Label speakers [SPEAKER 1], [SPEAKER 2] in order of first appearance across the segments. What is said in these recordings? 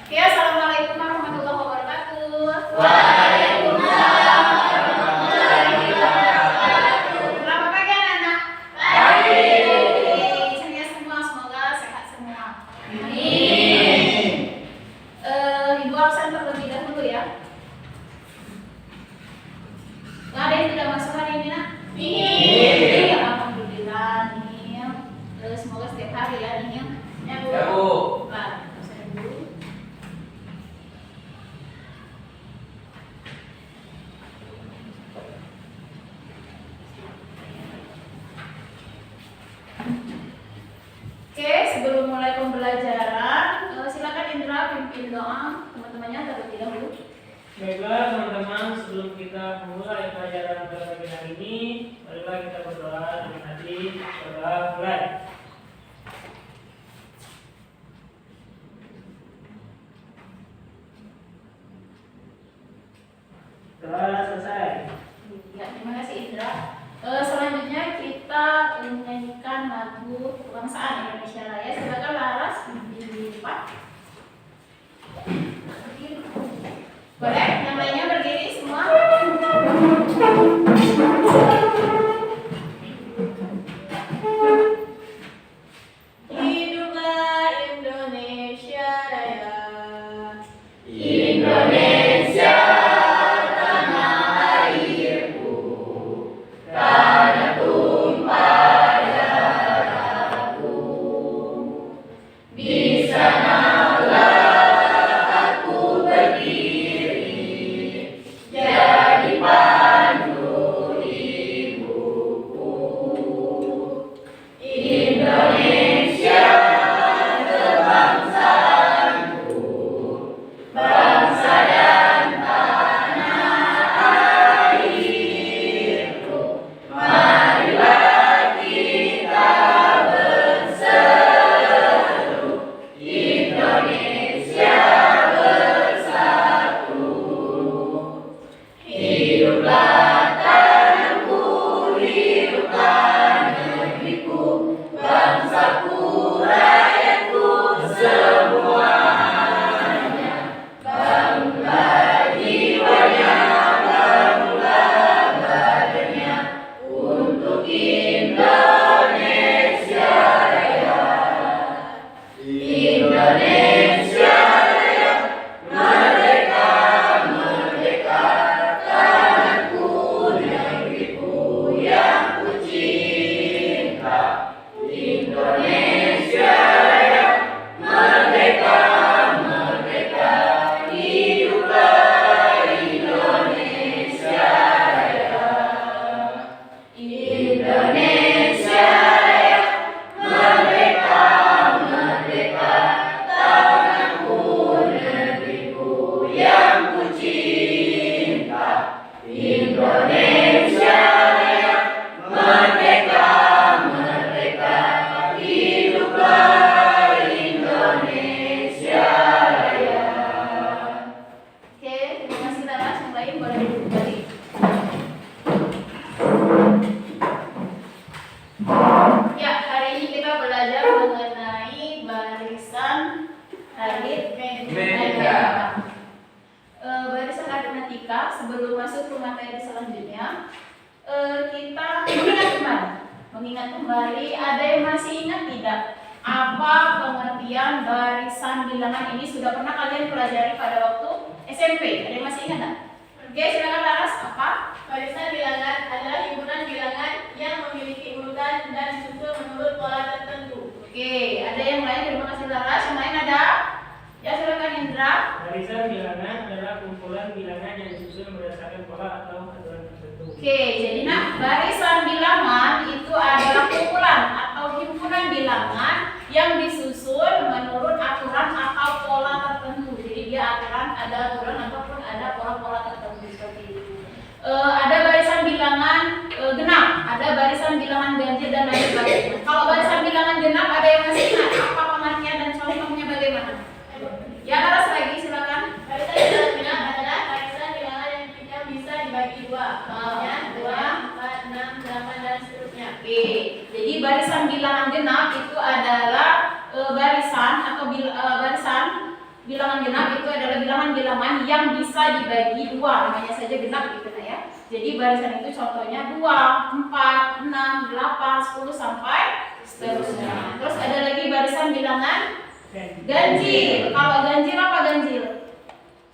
[SPEAKER 1] Oke, assalamualaikum warahmatullahi wabarakatuh.
[SPEAKER 2] Waalaikumsalam warahmatullahi wabarakatuh.
[SPEAKER 1] Selamat pagi anak-anak.
[SPEAKER 2] Pagi.
[SPEAKER 1] Ceria semua, semoga sehat semua.
[SPEAKER 2] Amin.
[SPEAKER 1] Ibu absen terlebih dahulu ya. Nggak ada yang tidak masuk hari ini nak?
[SPEAKER 2] Iya.
[SPEAKER 1] Alhamdulillah nih. Semoga setiap hari ya nih. Ya Bu.
[SPEAKER 2] Ya, Bu.
[SPEAKER 1] Nah, absen dulu. Oke, sebelum mulai pembelajaran, silakan Indra pimpin doa teman-temannya terlebih dahulu.
[SPEAKER 3] Baiklah teman-teman, sebelum kita memulai pelajaran pada pagi hari ini, marilah kita berdoa dengan hati. Berdoa mulai. Doa selesai.
[SPEAKER 1] Ya, terima kasih Indra. Selanjutnya kita menyanyikan lagu kebangsaan Indonesia Raya. Silakan Laras di depan. Boleh? Yang lainnya berdiri semua. Hiduplah Indonesia Raya.
[SPEAKER 2] Indonesia tanah airku, tanah tumpah darahku. Di sanalah aku berdiri, jadi pandu ibuku. Indonesia kebangsaanku, bangsa dan tanah airku. Marilah kita berseru, Indonesia bersatu. Hiduplah tanahku, hiduplah negeriku, bangsaku, rakyatku semuanya. Bangunlah jiwanya, bangunlah badannya, untuk Indonesia Raya. Indonesia Raya, merdeka, merdeka, tanahku, negeriku yang ku cinta. Indonesia Raya, merdeka, merdeka, hiduplah Indonesia Raya. Indonesia Raya, merdeka, merdeka, tanahku, negeriku yang ku cinta. Indonesia Raya, merdeka, merdeka, hiduplah Indonesia Raya.
[SPEAKER 1] Oke, terima kasih Laras. Yang lain boleh duduk kembali. Ya, hari ini kita belajar mengenai barisan aritmetika. Barisan aritmetika. Sebelum masuk ke materi selanjutnya, kita mengingat kembali. Ada yang masih ingat tidak apa pengertian barisan bilangan ini? Sudah pernah kalian pelajari pada waktu SMP? Ada yang masih ingat tak? Oke, silakan Laras. Apa?
[SPEAKER 4] Barisan bilangan adalah himpunan bilangan yang memiliki urutan dan disusun menurut pola tertentu.
[SPEAKER 1] Oke, ada yang lain? Terima kasih Laras. Yang lain ada? Ya, silakan Indra.
[SPEAKER 3] Barisan bilangan adalah kumpulan bilangan yang disusun berdasarkan pola atau aturan tertentu.
[SPEAKER 1] Oke, jadi barisan bilangan itu adalah kumpulan atau himpunan bilangan yang disusun menurut aturan atau pola tertentu. Jadi dia ada aturan ataupun ada pola-pola tertentu seperti itu. Ada barisan bilangan genap, ada barisan bilangan ganjil dan lain sebagainya. Kalau barisan bilangan genap ada yang masih ingat apa pengertian dan contohnya bagaimana? Ya, Laras lagi silakan.
[SPEAKER 4] Barisan bilangan genap adalah barisan bilangan yang bisa dibagi dua. Contohnya 2, 4, 6, 8 dan seterusnya.
[SPEAKER 1] Oke, jadi barisan bilangan genap itu adalah barisan atau barisan bilangan genap itu adalah bilangan-bilangan yang bisa dibagi dua, namanya saja genap gitu nah ya. Jadi barisan itu contohnya 2, 4, 6, 8, 10 sampai seterusnya. Terus ada lagi barisan bilangan ganjil. Kalau ganjil apa ganjil?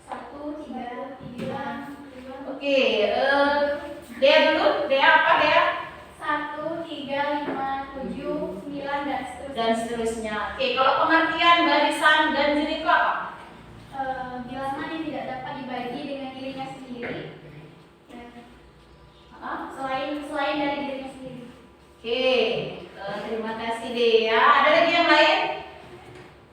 [SPEAKER 4] 1, 3, 3,
[SPEAKER 1] Oke, Dea dulu. Dea apa Dea?
[SPEAKER 4] 1, 3, 5, 7, 9 dan seterusnya.
[SPEAKER 1] Dan seterusnya. Oke, kalau pengertian barisan ganjil itu apa?
[SPEAKER 4] Bilangan yang tidak dapat dibagi dengan dirinya sendiri. Selain dari dirinya sendiri.
[SPEAKER 1] Oke, terima kasih Dea. Ada lagi yang lain?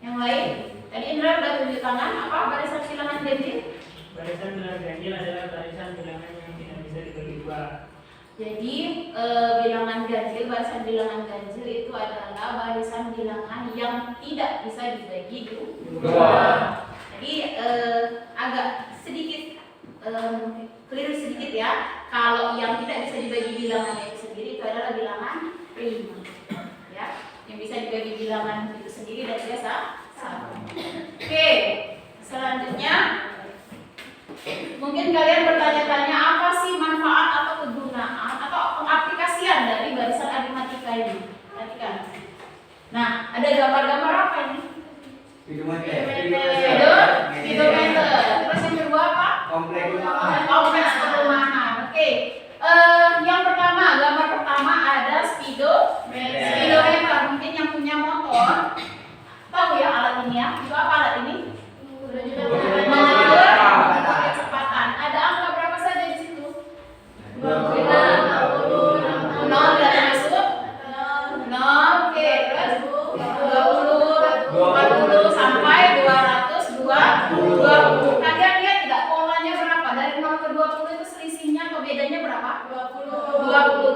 [SPEAKER 1] Yang lain? Tadi Indra udah tunjuk tangan. Apa barisan bilangan ganjil?
[SPEAKER 3] Barisan bilangan ganjil adalah barisan bilangan yang tidak bisa dibagi dua.
[SPEAKER 1] Jadi bilangan ganjil, barisan bilangan ganjil itu adalah barisan bilangan yang tidak bisa dibagi dua. Jadi agak sedikit keliru sedikit ya. Kalau yang tidak bisa dibagi bilangannya itu sendiri itu adalah bilangan prima, ya. Yang bisa dibagi bilangan itu sendiri dan biasa sama. Oke, selanjutnya mungkin kalian bertanya-tanya apa sih manfaat atau kegunaan atau pengaplikasian dari barisan aritmatika ini? Perhatikan. Nah, ada gambar-gambar apa ini? Speedometer. Terus yang kedua apa? Kompleks perumahan. Oke. Yang pertama, gambar pertama ada speedometer. Mungkin yang punya motor tahu ya alat ini ya. Itu apa alat ini? Mengukur kecepatan. Ada angka berapa saja di situ? 20. 0 tidak termasuk? 0. Oke, terus 20, 40 sampai 220. Kalian lihat tidak polanya berapa? Dari 0 ke 20 itu selisihnya atau bedanya berapa? 20.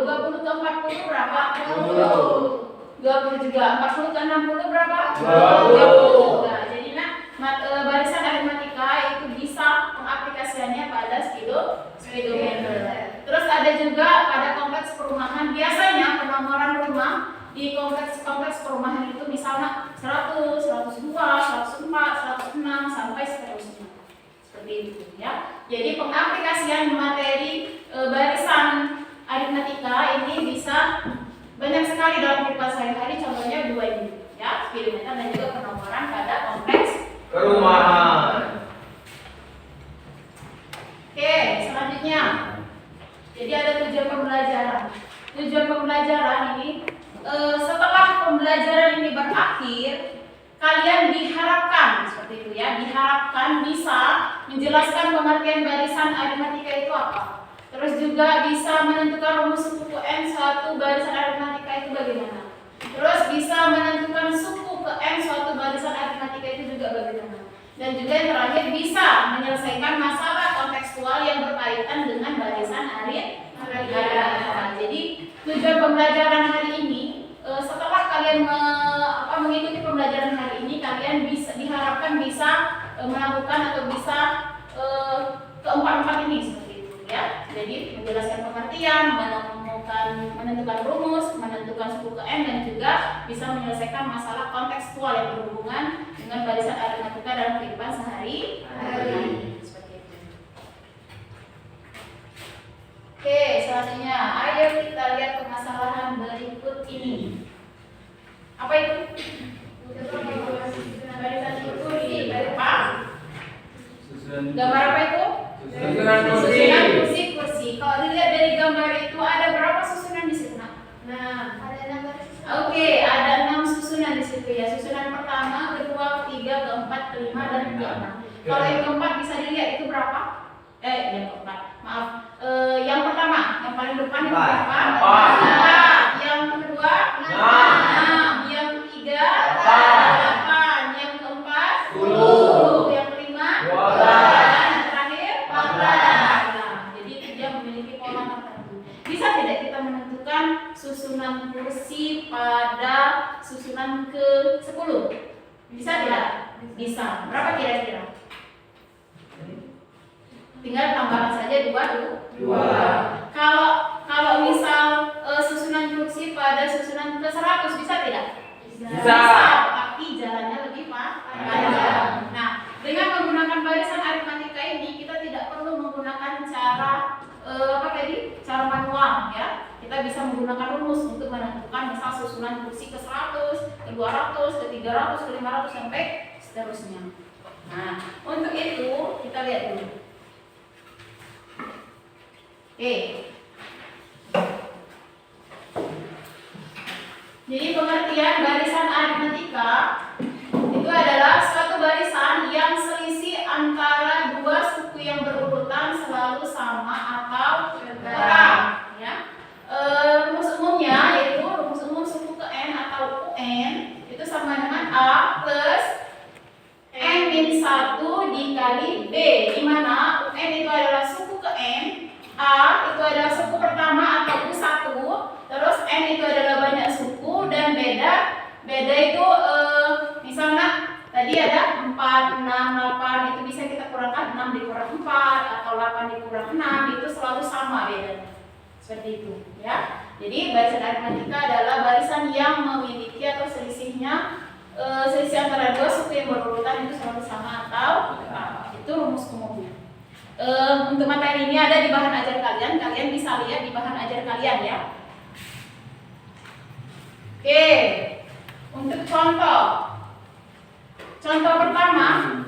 [SPEAKER 1] 20 ke 40 berapa? 20 juga. 40 ke 60 berapa? 20. Nah, jadi barisan aritmatika itu bisa pengaplikasiannya pada speedometer. Terus ada juga pada kompleks perumahan. Biasanya penomoran rumah di kompleks perumahan itu misalnya 100, 102, 104, 106 sampai seterusnya. Seperti itu ya. Jadi pengaplikasian materi barisan aritmatika ini bisa banyak sekali dalam kehidupan sehari-hari. Contohnya dua ini ya, speedometer dan juga penomoran pada kompleks
[SPEAKER 2] Perumahan.
[SPEAKER 1] Oke, selanjutnya. Jadi ada tujuan pembelajaran. Tujuan pembelajaran ini setelah pembelajaran ini berakhir, kalian diharapkan seperti itu ya, diharapkan bisa menjelaskan pengertian barisan aritmatika itu apa. Terus juga bisa menentukan rumus suku N1 barisan aritmatika itu bagaimana. Terus bisa menentukan suku ke N1 barisan aritmatika itu juga bagaimana. Dan juga yang terakhir bisa menyelesaikan masalah kontekstual yang berkaitan dengan barisan aritmatika. Jadi tujuan pembelajaran hari ini setelah kalian mengikuti pembelajaran hari ini, kalian diharapkan bisa melakukan atau bisa keempat-empat ini seperti itu ya. Jadi menjelaskan pengertian, menentukan rumus, menentukan suku ke N, dan juga bisa menyelesaikan masalah kontekstual yang berhubungan dengan barisan aritmatika dalam kehidupan sehari-hari. Seperti itu. Oke, selanjutnya ayo kita lihat permasalahan berikut ini. Apa itu? Barisan kursi. Apa? Gambar apa itu?
[SPEAKER 2] Susunan
[SPEAKER 1] Susunan kursi. Kalau dilihat dari gambar itu ada berapa susunan di situ? Nah,
[SPEAKER 4] Ada 6 baris.
[SPEAKER 1] oke, ada 6 susunan di situ ya. Susunan pertama, kedua, ketiga, keempat, kelima, dan keenam. Kalau yang keempat bisa dilihat itu berapa? Yang keempat, maaf. Yang pertama, yang paling depan itu berapa? 4. Yang kedua, 6. Yang ketiga, 8. Yang keempat, 10. Yang kelima, 12. Yang terakhir, 14. Nah, jadi dia memiliki pola tertentu. Bisa tidak kita menentukan susunan kursi pada susunan ke-10? Bisa tidak? Bisa. Berapa kira-kira? Tinggal tambahkan saja 2. Kalau misal susunan kursi pada susunan ke-100 bisa tidak? Bisa. Tapi jalannya lebih panjang. Nah, kita bisa menggunakan rumus untuk menentukan misal susunan kursi ke 100, ke 200, ke 300, ke 500 sampai seterusnya. Nah, untuk itu kita lihat dulu. Oke. Jadi pengertian barisan aritmetika itu adalah suatu barisan yang selisih antara dua suku yang berurutan selalu sama atau kurang, ya. Rumus umumnya yaitu rumus umum suku ke n atau UN itu sama dengan A plus n min 1 dikali B, di mana UN itu adalah suku ke n, A itu adalah suku pertama atau U1, terus N itu adalah banyak suku, dan beda itu misalnya tadi ada 4, 6, 8, itu bisa kita kurangkan 6 dikurang 4 atau 8 dikurang 6, itu selalu sama bedanya. Seperti itu, ya. Jadi barisan aritmetika adalah barisan yang memiliki atau selisihnya selisih antara dua suku yang berurutan itu selalu sama atau itu rumus umumnya. Untuk materi ini ada di bahan ajar kalian, kalian bisa lihat di bahan ajar kalian, ya. Oke, untuk contoh pertama,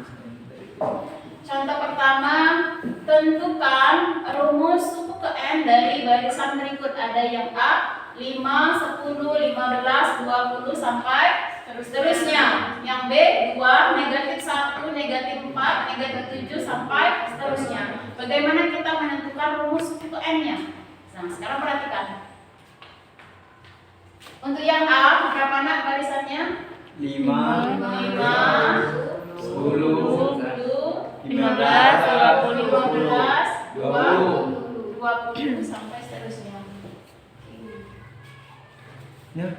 [SPEAKER 1] tentukan rumus suku ke n dari barisan berikut. Ada yang A 5, 10, 15, 20 sampai seterusnya. Yang B 2, negatif 1, negatif 4, negatif 7 sampai seterusnya. Bagaimana kita menentukan rumus suku ke n-nya? Nah, sekarang perhatikan. Untuk yang A, berapa nak barisannya?
[SPEAKER 2] 5,
[SPEAKER 1] 5,
[SPEAKER 2] 10,
[SPEAKER 1] 15, 20, 20 sampai seterusnya.
[SPEAKER 2] Ya.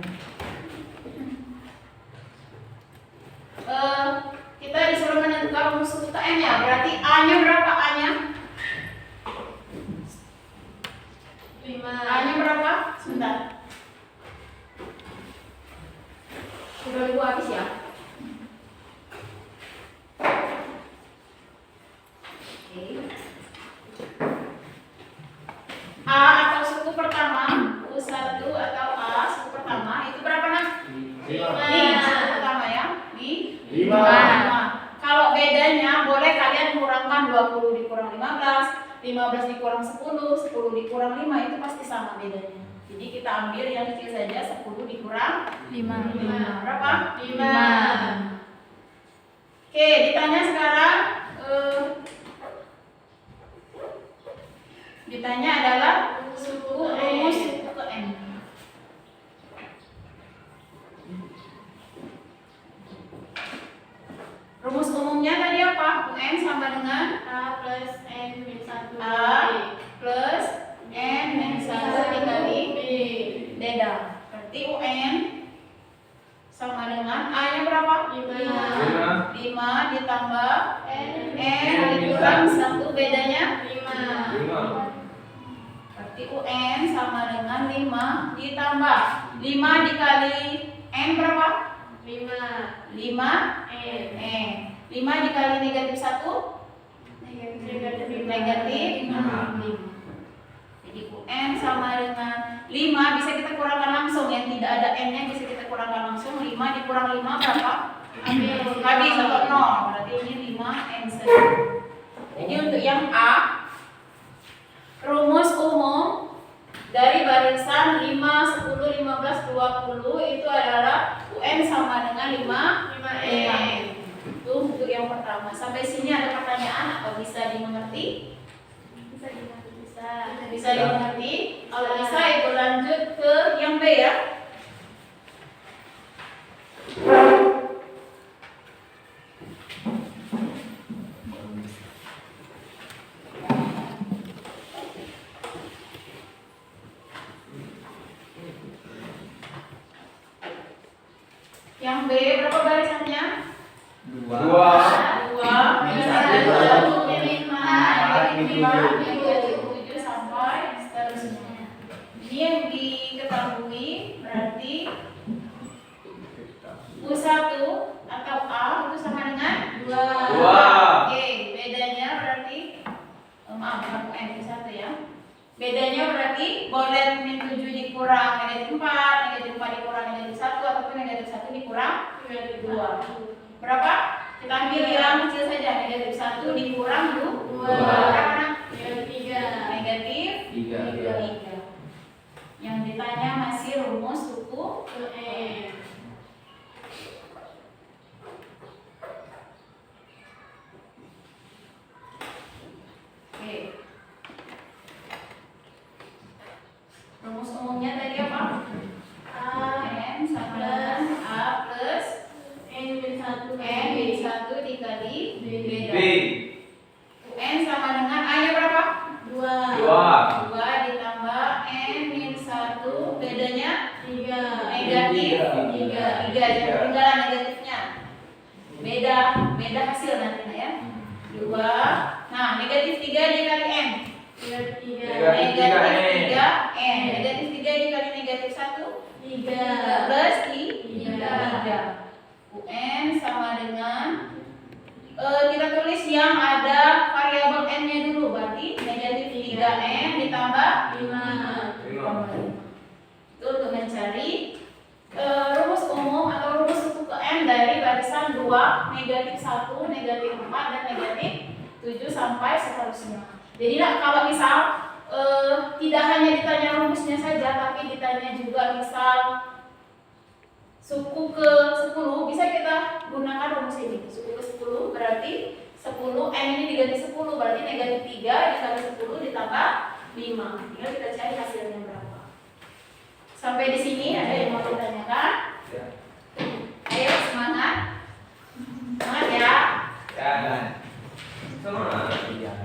[SPEAKER 1] Kita disuruh menentukan rumus suku ke n-nya. Berarti A-nya berapa A-nya?
[SPEAKER 4] 5.
[SPEAKER 1] A-nya berapa? Sebentar. Sudah ibu habis ya? Oke. A atau suku pertama, U1 atau A suku pertama itu berapa nak? 5. Suku pertama ya? 5. Kalau bedanya boleh kalian kurangkan 20 dikurang 15, 15 dikurang 10, 10 dikurang 5 itu pasti sama bedanya. Jadi kita ambil yang kecil saja, 10 dikurang 5. Berapa? 5. Oke, ditanya sekarang ditanya adalah rumus suku ke n. Rumus umumnya tadi apa? UN sama dengan
[SPEAKER 4] A plus N min 1
[SPEAKER 1] A plus N min 1 dikali
[SPEAKER 4] B.
[SPEAKER 1] beda. Berarti UN sama dengan A nya berapa? 5 ditambah N dikurang 1 bedanya 5. Berarti UN sama dengan 5 ditambah 5 dikali N berapa? 5 N. 5 dikali negatif 1 negatif 5. Jadi UN sama dengan 5 bisa kita kurangkan langsung, yang tidak ada N-nya bisa kita kurangkan langsung. 5 dikurang 5 berapa? Habis atau 0. Berarti ini 5 N saja. Jadi untuk yang A, rumus umum dari barisan 5, 10, 15, 20 itu adalah UN sama dengan 5N. Itu untuk yang pertama. Sampai sini ada pertanyaan atau bisa dimengerti? Bisa dimengerti. Kalau bisa ibu lanjut ke yang B ya. Yang B berapa barisannya?
[SPEAKER 2] 2.
[SPEAKER 1] 7 sampai seterusnya. Ini yang diketahui berarti U1 atau A itu sama dengan 2. Oke, bedanya berarti maaf bukan UN U1 ya. Bedanya berarti boleh min 7 2. Berapa? Kita ambil yang kecil saja, negatif 1 dikurang 2. Berapa? Negatif 3. Yang ditanya masih rumus suku N. Oke. Rumus umumnya tadi apa? N sama dengan A plus N-1 dikali beda. N sama dengan A-nya berapa? 2 ditambah N-1, bedanya 3. Negatif 3. Jangan ketinggalan negatifnya. Beda hasil nanti ya. 2. Nah, negatif 3 dikali N. Negatif 3 N. Negatif 3 dikali negatif 1 plus 3. UN sama dengan kita tulis yang ada variabel N-nya dulu, berarti negatif 3N ditambah 5. Itu untuk mencari rumus umum atau rumus suku ke N dari barisan 2, negatif 1, negatif 4, dan negatif 7 sampai seterusnya. Jadi kalau misal tidak hanya ditanya rumusnya saja, tapi ditanya juga misal suku ke 10, bisa kita gunakan rumus ini. Suku ke 10 berarti 10, N ini diganti 10, berarti negatif 3 dikali 10 ditambah 5. Tinggal kita cari hasilnya berapa. Sampai di sini ada yang mau ditanyakan? Ayo semangat. Semangat ya.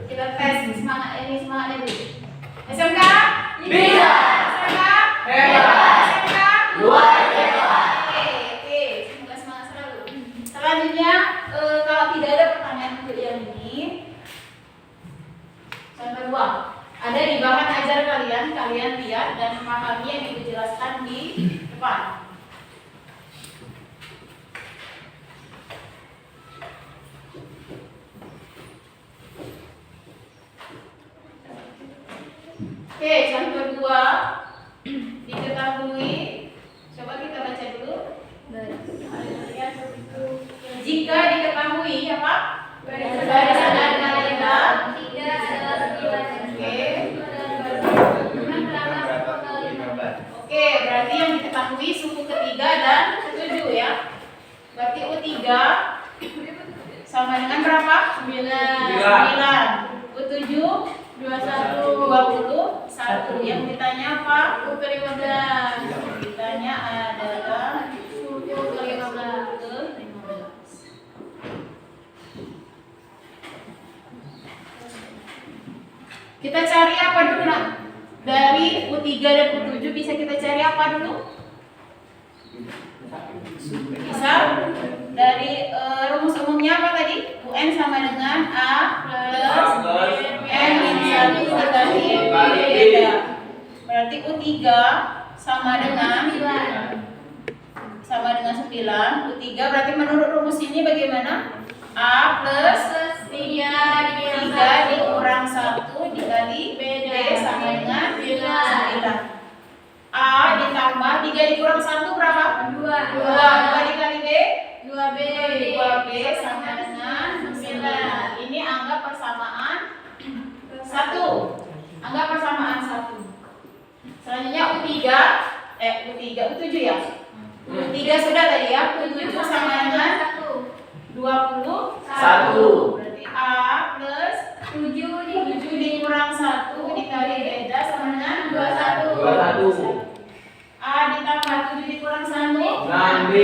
[SPEAKER 1] Kita tes semangat ini, semangatnya dulu. SMK?
[SPEAKER 3] Bisa.
[SPEAKER 1] SMK?
[SPEAKER 3] Hebat.
[SPEAKER 1] SMK?
[SPEAKER 3] Luar
[SPEAKER 1] Oke, semoga semangat selalu. Selanjutnya, kalau tidak ada pertanyaan untuk yang ini, contoh 2. Ada di bahan ajar kalian lihat dan memahami yang ibu jelaskan di depan. Oke, contoh 2 diketahui. Coba kita baca dulu. Jika diketahui apa? Barisan angka 3. Oke, berarti yang diketahui suku ketiga dan ketujuh ya. Berarti U3 sama dengan berapa? 9. U7 21. Yang ditanya apa? U15. Ditanya adalah U15. Kita cari apa dulu nak? Dari U3 dan U7 bisa kita cari apa dulu? Bisa dari rumus umumnya apa tadi? UN sama dengan A plus N-1 dikali beda. Berarti U3 sama dengan 9. U3 berarti menurut rumus ini bagaimana? A plus 3 dikurang 1 dikali B sama dengan 9. A ditambah 3 dikurang 1 berapa? 2 dikali B? 2B sama dengan 9. Ini anggap persamaan 1. Anggap persamaan 1. Selanjutnya U7 ya? U3 sudah tadi ya? U7 sama dengan 21. Berarti A plus 7 dikurang 1 dikali beda sama dengan 21. A ditambah 7 dikurang 1
[SPEAKER 3] 6B.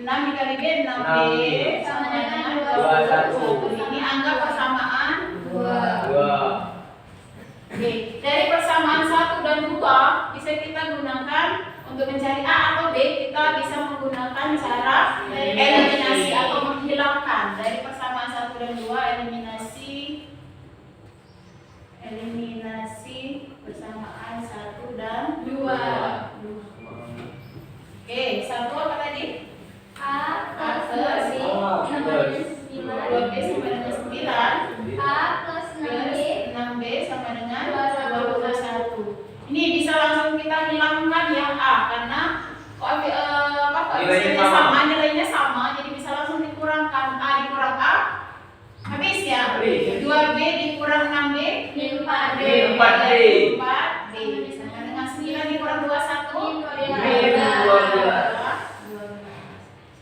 [SPEAKER 1] 6 dikali B 6B sama dengan 21. Ini anggap persamaan 2. Oke, dari persamaan 1 dan 2 bisa kita gunakan untuk mencari A atau B. Kita bisa menggunakan cara eliminasi atau menghilangkan. Dari persamaan 1 dan 2 eliminasi persamaan 1 dan 2. Oke, 1 apa tadi? A plus 2B sama dengan 9. A plus 6B sama dengan 21. Ini bisa langsung kita hilangkan yang A karena koefisiennya sama, nilainya sama.
[SPEAKER 2] 4D.
[SPEAKER 1] 4D sama dengan 9 dikurang 21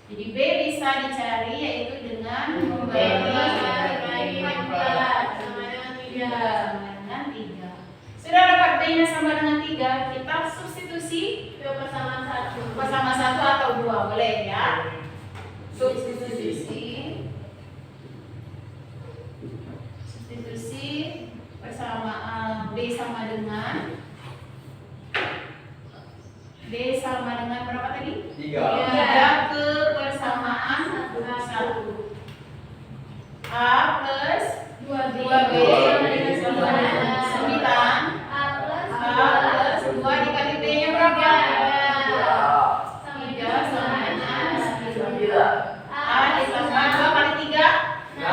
[SPEAKER 1] jadi B bisa dicari yaitu dengan membagi 14 sama dengan 3. Sudah dapat B-nya sama dengan 3, kita substitusi bersama 1 atau 2 boleh ya. Substitusi bersama B sama dengan berapa tadi? 3 ke persamaan 1. A plus 2B sama dengan 9. A plus 2 dikali B-nya berapa? 3 sama dengan 9. A ditambah 2 kali 3 6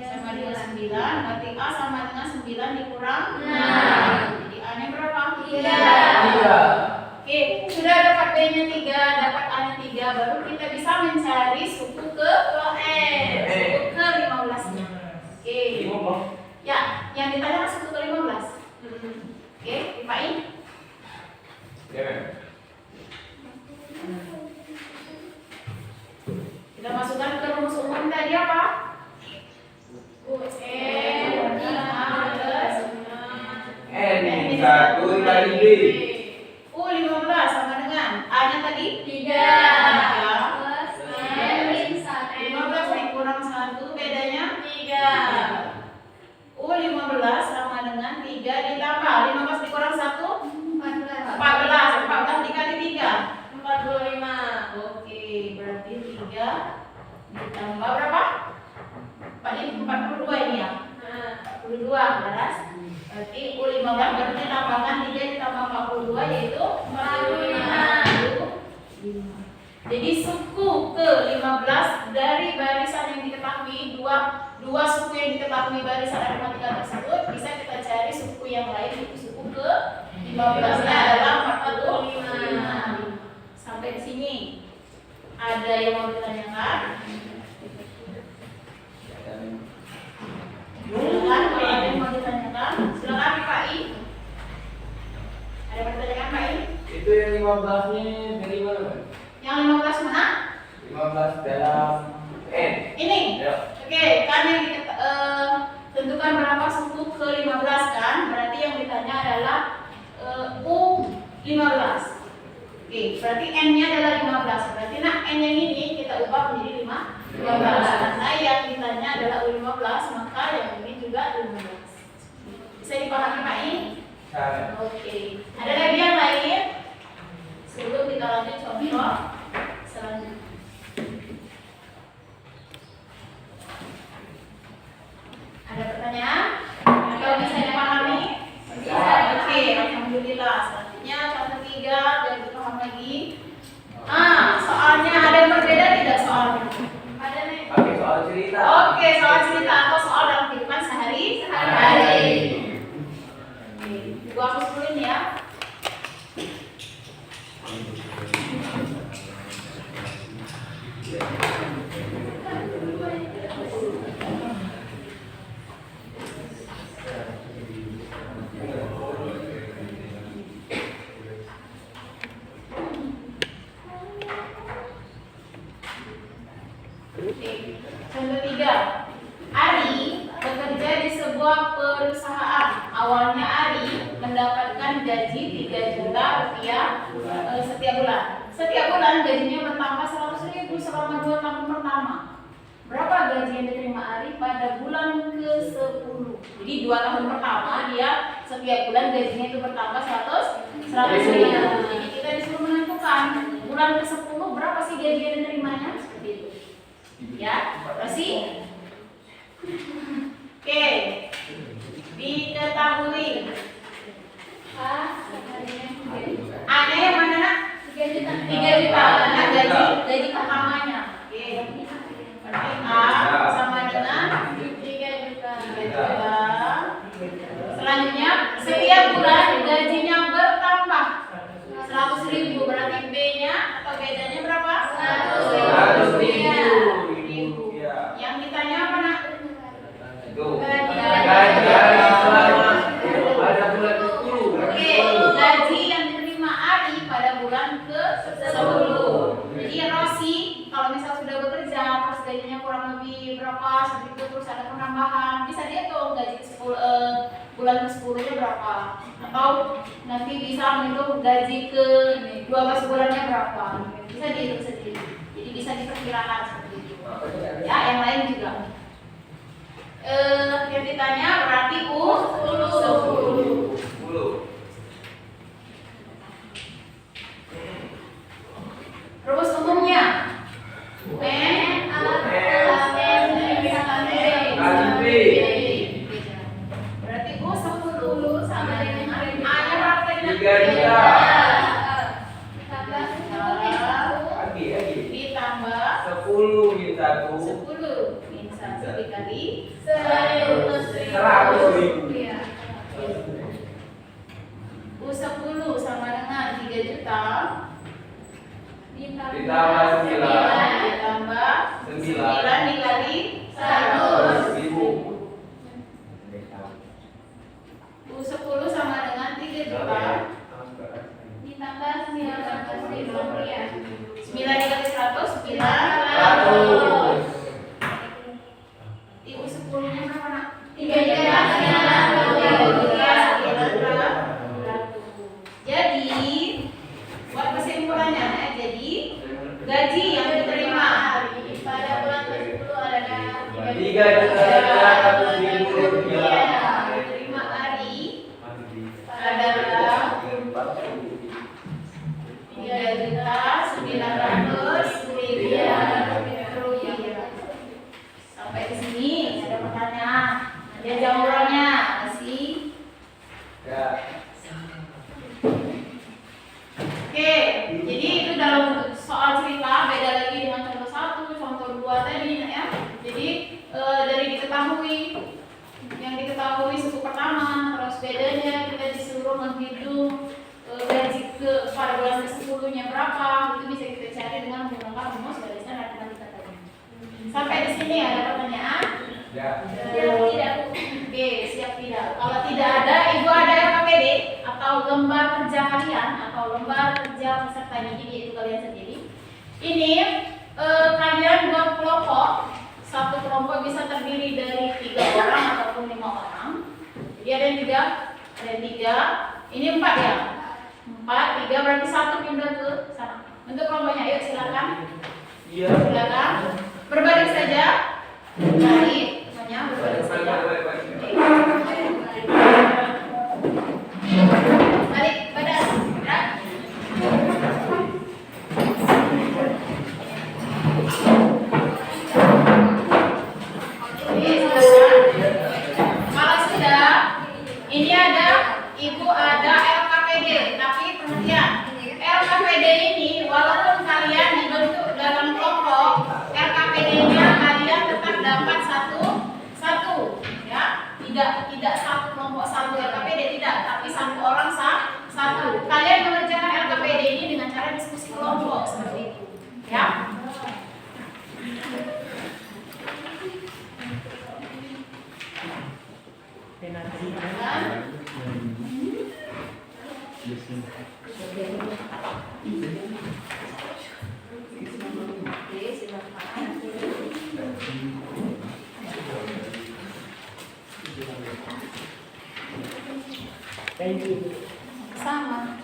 [SPEAKER 1] sama dengan 9, berarti A sama dengan 9 dikurang 6. Jadi A-nya berapa? 3. Oke, sudah dapat B-nya 3, dapat A-nya 3, baru kita bisa mencari suku ke suku ke 15-nya. Oke. Ya, yang ditanya kan suku ke 15. Oke, dipain. Kita masukkan ke rumus umum tadi apa?
[SPEAKER 2] N 1 dikali B.
[SPEAKER 1] U15 sama dengan A-nya tadi
[SPEAKER 4] 3
[SPEAKER 1] 15 dikurang 1 bedanya 3. U15 sama dengan 3 ditambah 15 dikurang 1 14 dikali 3
[SPEAKER 4] 45.
[SPEAKER 1] Oke, berarti 3 ditambah berapa? 42 ini ya? 42 belas. Berarti U15 baru ditambahkan 3 ditambah 42 yaitu 45. Jadi suku ke 15 dari barisan yang diketahui, dua suku yang diketahui barisan aritmatika tersebut, bisa kita cari suku yang lain, yaitu suku ke 15 nya adalah 45. Sampai di sini ada yang mau ditanyakan? Silakan, kalau ada yang mau ditanyakan, silakan Pak I. Ada yang mau ditanyakan Pak I?
[SPEAKER 2] Itu yang 15-nya dari mana, Pak?
[SPEAKER 1] Yang 15 mana?
[SPEAKER 2] 15 dalam N.
[SPEAKER 1] Ini.
[SPEAKER 2] Ya.
[SPEAKER 1] Oke, kan yang tentukan berapa suku ke 15 kan? Berarti yang ditanya adalah U15. Oke, berarti N-nya adalah 15. Berarti N yang ini kita ubah menjadi 15. Karena yang ditanya adalah U15, maka yang ini juga 15. Bisa dipahami Pak I? Oke. Ada lagi yang lain? Sebelum kita lanjut contoh selanjutnya. Ada pertanyaan? Atau bisa dipahami? Bisa. Oke, alhamdulillah. Selanjutnya contoh 3, dan dipaham lagi. Soalnya ada yang berbeda tidak soalnya? Ada nih.
[SPEAKER 2] Oke, soal cerita.
[SPEAKER 1] Oke, soal cerita atau soal dalam kehidupan sehari-hari. Oke, gua hapus dulu ini ya. Contoh 3. Ari bekerja di sebuah perusahaan. Awalnya Ari mendapatkan gaji 3 juta rupiah setiap bulan. Setiap bulan gajinya bertambah 100.000 selama 2 tahun pertama. Berapa gaji yang diterima Ari pada bulan ke-10? Jadi 2 tahun pertama dia setiap bulan gajinya itu bertambah 100.000. Jadi kita disuruh menentukan bulan ke-10 berapa sih gaji yang diterimanya? Seperti itu. Ya, masih? Oke. Diketahui. A-nya yang mana nak? 3 juta. 3 juta. Karena gaji pertamanya. Oke. Berarti A sama dengan 3 juta. Selanjutnya, setiap bulan gajinya bertambah 100.000. Berarti B-nya atau bedanya berapa? 100.000. berapa seperti itu, terus ada penambahan, bisa dihitung gaji bulan ke-10-nya berapa, atau nanti bisa menghitung gaji ke 12 bulannya berapa, bisa dihitung sendiri, jadi bisa diperkirakan seperti itu. Ya, yang lain juga. Yang ditanya berarti 10.
[SPEAKER 2] 10.
[SPEAKER 1] Rumus umumnya N
[SPEAKER 2] kali B.
[SPEAKER 1] berarti U 10 sama dengan A-nya berapa tadi?
[SPEAKER 2] 3 juta.
[SPEAKER 1] Lagi ditambah
[SPEAKER 2] 10 min 1.
[SPEAKER 1] 10 min 1 dikali
[SPEAKER 2] 100.000.
[SPEAKER 1] Iya. U 10 sama dengan 3 juta
[SPEAKER 2] Ditambah
[SPEAKER 1] 9 dikali 100.000. U 10 sama dengan 3 juta ditambah 9 ya. 9 dikali 100 900. U 10-nya berapa nak? 3 juta. Jadi buat kesimpulannya ya, jadi gaji yang diterima pada bulan ke-10 adalah
[SPEAKER 2] 3.300.000 rupiah.
[SPEAKER 1] yang diterima hari adalah 3.900.000 rupiah. Sampai di sini ada pertanyaan, ada jawabannya masih.
[SPEAKER 2] Ya.
[SPEAKER 1] Oke, jadi itu dalam soal cerita beda lagi dengan contoh 1, contoh 2 tadi ya. Jadi dari yang diketahui suku pertama, terus bedanya kita disuruh menghitung gaji pada bulan ke-10-nya berapa, itu bisa kita cari dengan menggunakan rumus barisan matematika tadi. Sampai di sini ada pertanyaan?
[SPEAKER 2] Ya.
[SPEAKER 1] Tidak. Oke, siap tidak. Kalau tidak ada, Ibu ada LKPD atau lembar kerja kalian atau lembar kerja peserta didik yaitu kalian sendiri. Ini kalian buat kelompok. Satu kelompok bisa terdiri dari 3 orang ataupun 5 orang. Jadi ada yang 3. Ini 4 ya. 4, 3 berarti 1 pindah ke sana. Untuk kelompoknya, ayo silakan.
[SPEAKER 2] Iya.
[SPEAKER 1] Silakan. Berbalik saja. Baik, semuanya berbalik saja. Balik badan, gerak. Oke, silakan. Kalau sudah, ini ada Ibu ada LKPD, tapi perhatian, LKPD ini walaupun kalian dibentuk dalam kelompok, LKPD-nya kalian tetap dapat satu, ya, tidak satu kelompok satu LKPD tidak, tapi satu orang satu. Kalian mengerjakan LKPD ini dengan cara diskusi kelompok seperti itu, ya.
[SPEAKER 3] Thank you.
[SPEAKER 1] Sama.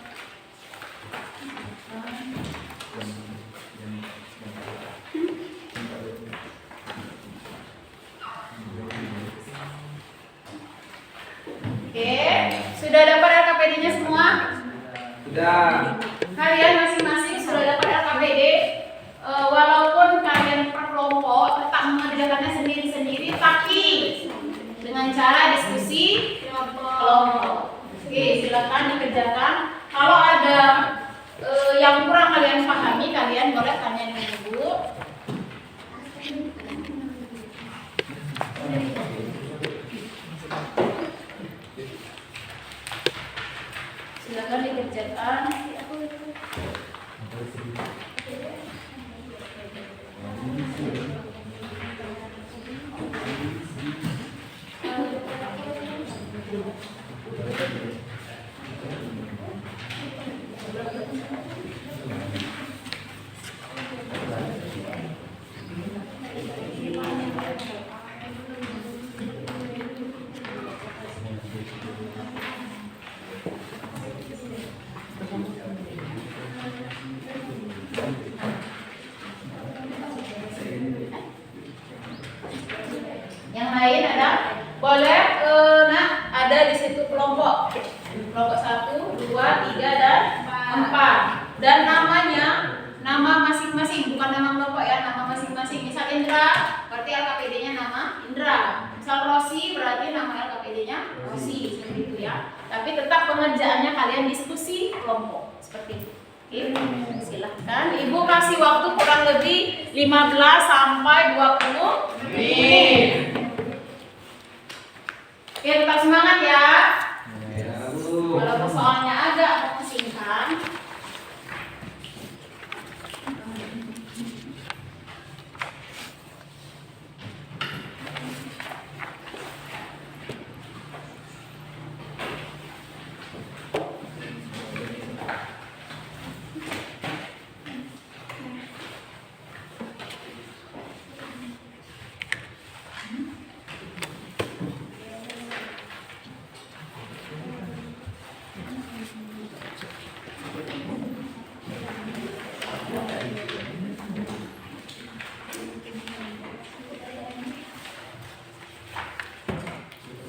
[SPEAKER 1] Oke, sudah dapat LKPD-nya semua?
[SPEAKER 2] Sudah.
[SPEAKER 1] Kalian masing-masing sudah dapat LKPD. Walaupun kalian per kelompok tetap mengerjakannya sendiri-sendiri, tapi dengan cara diskusi kelompok. Oke, silakan dikerjakan. Kalau ada yang kurang kalian pahami, kalian boleh tanya dengan Ibu. Silakan dikerjakan. lain ada boleh ada di situ kelompok 1, 2, 3 dan 4 dan namanya nama masing-masing, bukan nama kelompok ya, nama masing-masing. Misal Indra berarti LKPD-nya nama Indra, misal Rosi berarti nama LKPD-nya Rosi, seperti itu ya. Tapi tetap pengerjaannya kalian diskusi kelompok seperti itu. Oke, silahkan Ibu kasih waktu kurang lebih 15 sampai 20 menit. Oke, tetap semangat ya.
[SPEAKER 2] Ya, Bu.
[SPEAKER 1] Kalau persoalannya agak memusingkan,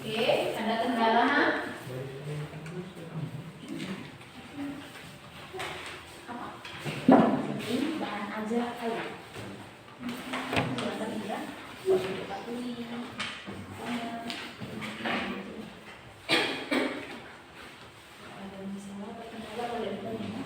[SPEAKER 1] oke, ada kendala? Apa? Ini bahan aja kali. Silakan ya. Kita pilih. Ada misalnya kendala boleh ditanya.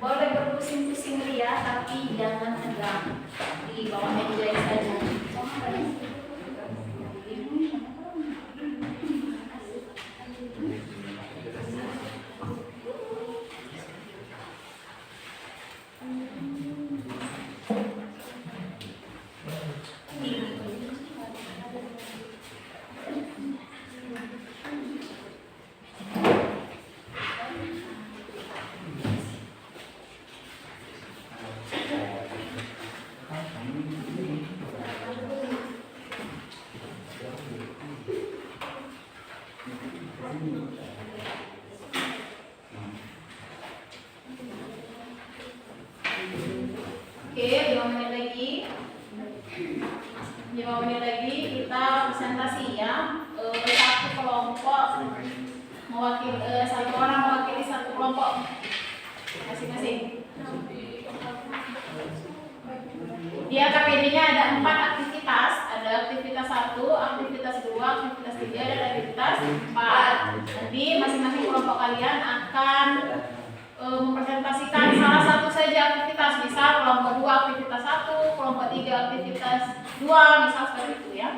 [SPEAKER 1] Boleh berpusing-pusing ria, tapi jangan tegang. Di bawah meja saja. Oke, 5 menit lagi. 5 menit lagi kita presentasi ya. Satu kelompok mewakili satu orang mewakili satu kelompok masing-masing. Di KPD-nya ada 4 aktivitas. Ada aktivitas 1, aktivitas 2, aktivitas 3, dan aktivitas 4. Nanti masing-masing kelompok kalian akan mempresentasikan salah satu saja aktivitas. Misal kelompok 2 aktivitas 1, kelompok 3 aktivitas 2, misal seperti itu ya.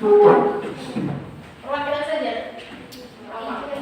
[SPEAKER 1] Perwakilan saja. Gak apa-apa.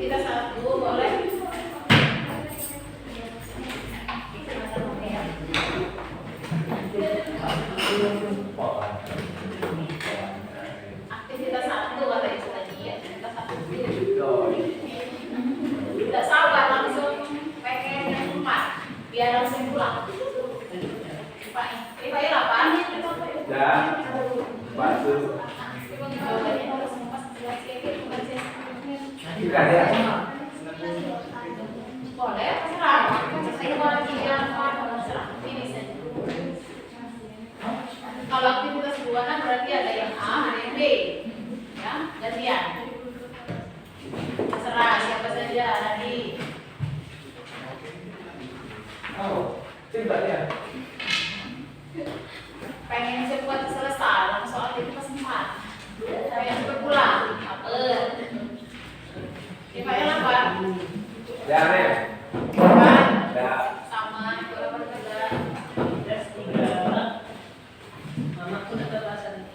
[SPEAKER 1] Kita satu boleh. Aktivitas satu kata itu tadi ya. Aktivitas satu. Tidak sabar langsung pengen yang 4 biar langsung pulang. Pak, ini Pak ya 8.
[SPEAKER 2] Dan batu. Juga ya.
[SPEAKER 1] Boleh, terserah. Saya mau lagi yang terserah. Ini saja. Kalau aktivitas 2 kan berarti ada yang A, ada yang B. Ya, gantian. Terserah siapa saja nanti.
[SPEAKER 2] Oh, coba ya.
[SPEAKER 1] Pengen cepat selesai langsung aktivitas 4. Pengen cepat pulang. Aper. Ini Pak ya 8.
[SPEAKER 2] Ya, Rem.
[SPEAKER 1] 8.
[SPEAKER 2] Ya.
[SPEAKER 1] Sama berapa juga.
[SPEAKER 3] Tes 3. Mama udah terbaca nih.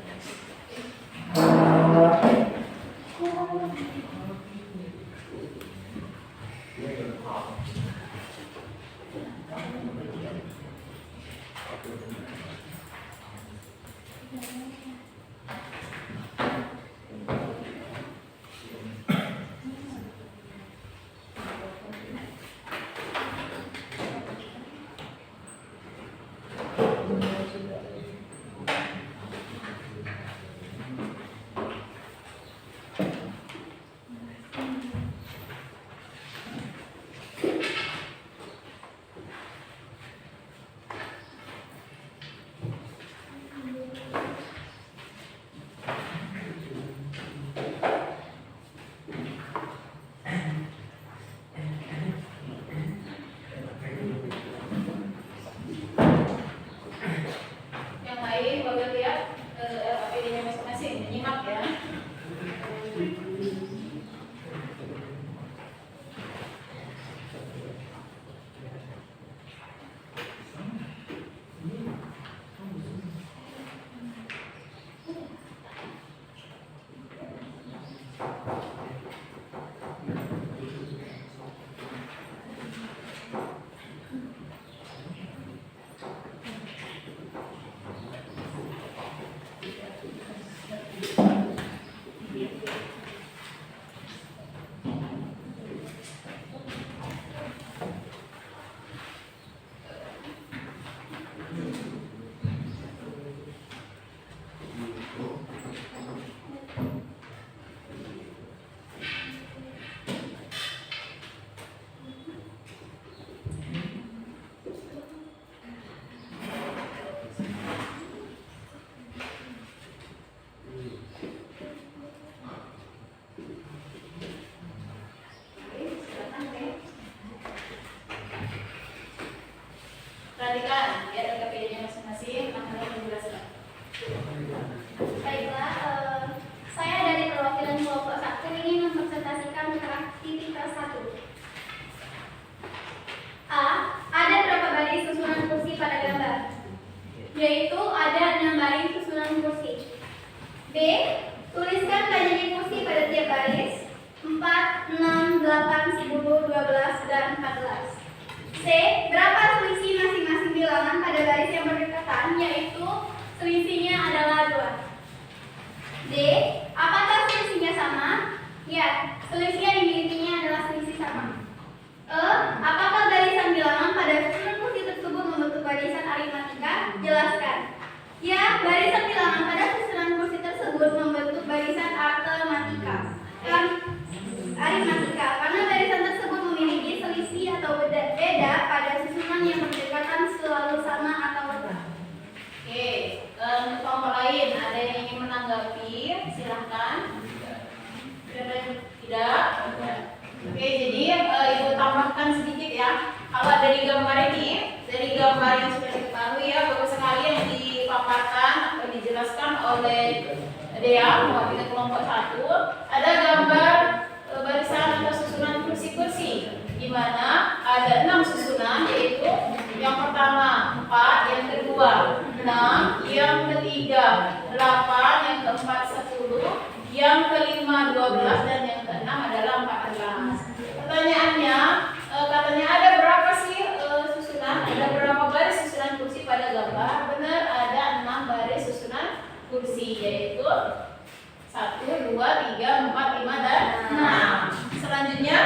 [SPEAKER 1] Yang lain boleh lihat LKPD-nya masing-masing, nyimak ya. Perhatikan, lihat LKPD-nya masing-masing, makanya menjelaskan.
[SPEAKER 5] Baiklah, saya dari perwakilan kelompok 1 ingin mempresentasikan aktivitas 1. A. Ada berapa baris susunan kursi pada gambar? Yaitu ada 6 baris susunan kursi. B. Tuliskan kajari kursi pada tiap baris 4, 6, 8, 10, 12, dan 14. C. Berapa selisih masing-masing bilangan pada baris yang berdekatan, yaitu selisihnya adalah 2. D. Apakah selisihnya sama? Ya,
[SPEAKER 1] gambar yang sudah diketahui ya, bagus sekali yang dipaparkan atau dijelaskan oleh Dea mewakili kelompok 1. Ada gambar barisan atau susunan kursi-kursi, di mana ada 6 susunan, yaitu yang pertama 4, yang kedua 6, yang ketiga 8, yang keempat 10, yang kelima 12, dan yang keenam adalah 14. Pertanyaannya, katanya ada berapa sih susunan? Ada berapa baris susunan kursi pada gambar? Benar, ada 6 baris susunan kursi, yaitu 1, 2, 3, 4, 5, dan 6. Selanjutnya,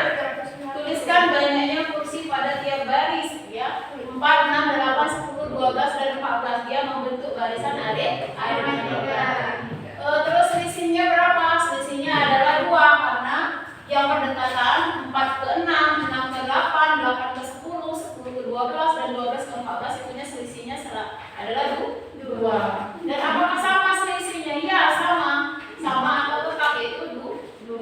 [SPEAKER 1] tuliskan banyaknya kursi pada tiap baris ya. 4, 6, 8, 10, 12, dan 14. Dia membentuk barisan aritmatika. Terus selisihnya berapa? Selisihnya adalah 2, karena yang berdekatan 4 ke 6, 6 ke 8, 8 ke 10, 10 ke 12, dan 12 ke 14 itunya selisihnya adalah 2. Dan apakah sama selisihnya? Ya, sama atau tetap, yaitu 2.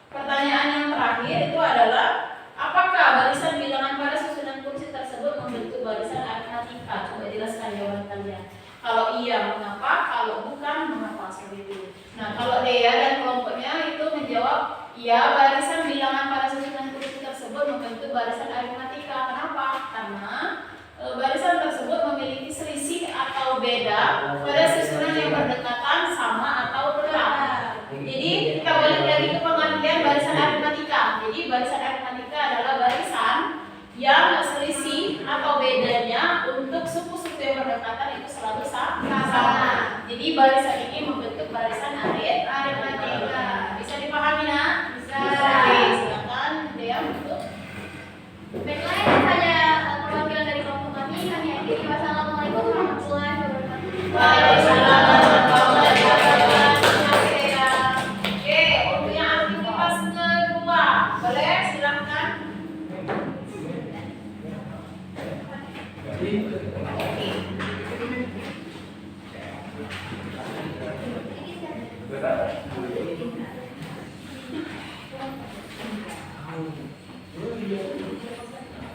[SPEAKER 1] Pertanyaan yang terakhir itu adalah, apakah barisan bilangan pada susunan kursi tersebut membentuk barisan aritmatika? Coba jelaskan jawaban kalian. Kalau iya, mengapa? Kalau bukan, mengapa? Seperti itu. Nah, kalau Dea dan kelompoknya itu menjawab, ya, barisan bilangan pada susunan kursi tersebut membentuk barisan aritmatika. Kenapa? Karena barisan tersebut memiliki selisih atau beda pada susunan yang berdekatan, sama atau tetap. Jadi kita balik lagi ke pengertian barisan aritmatika. Jadi barisan aritmatika adalah barisan yang selisih atau bedanya untuk suku-suku yang berdekatan itu selalu sama. Jadi barisan ini membentuk barisan aritmatika. Bisa dipahami, nak? Bisa. Oke, silakan Dea untuk.
[SPEAKER 5] Baiklah, itu saja perwakilan dari kelompok kami akhiri. Wassalamualaikum warahmatullahi wabarakatuh.
[SPEAKER 1] Waalaikumsalam warahmatullahi wabarakatuh. Oke, untuk yang aktivitas kedua, boleh silakan.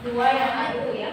[SPEAKER 1] Dua yang adu ya.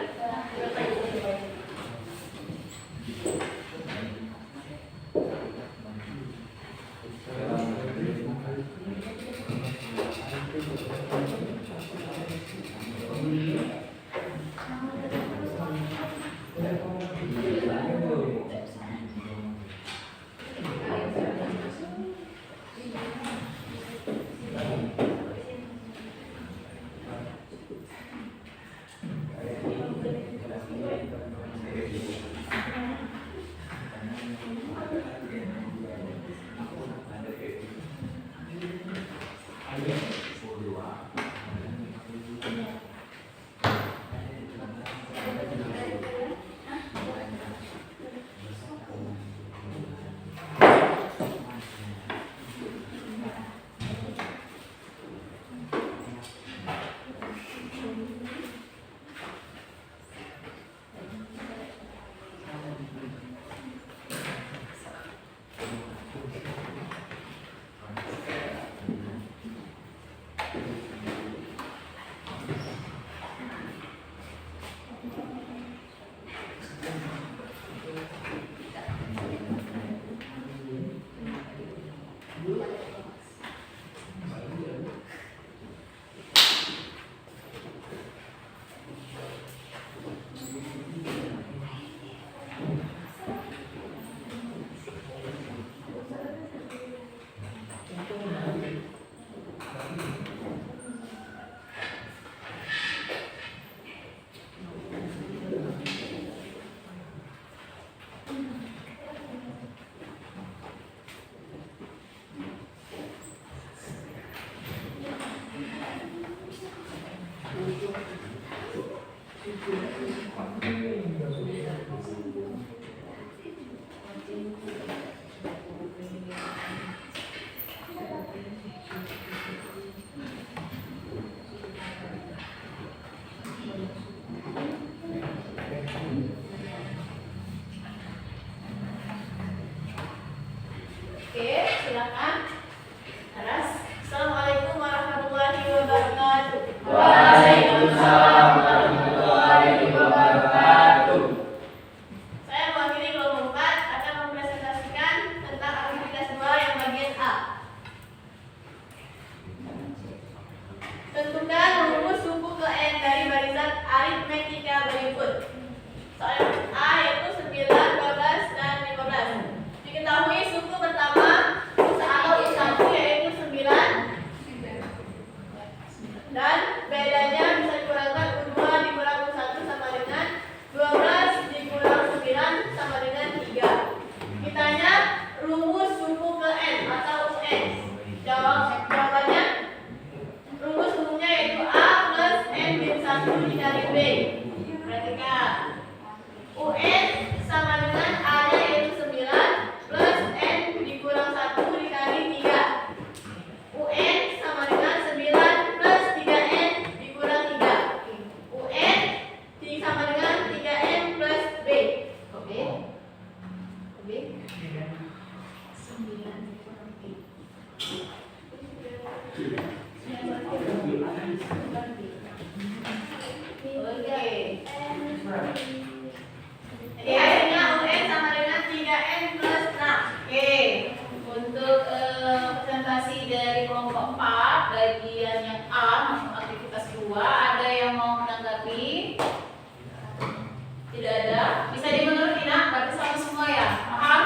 [SPEAKER 1] Sudah ada? Bisa dimengerti nak? Berarti sama semua ya? Paham?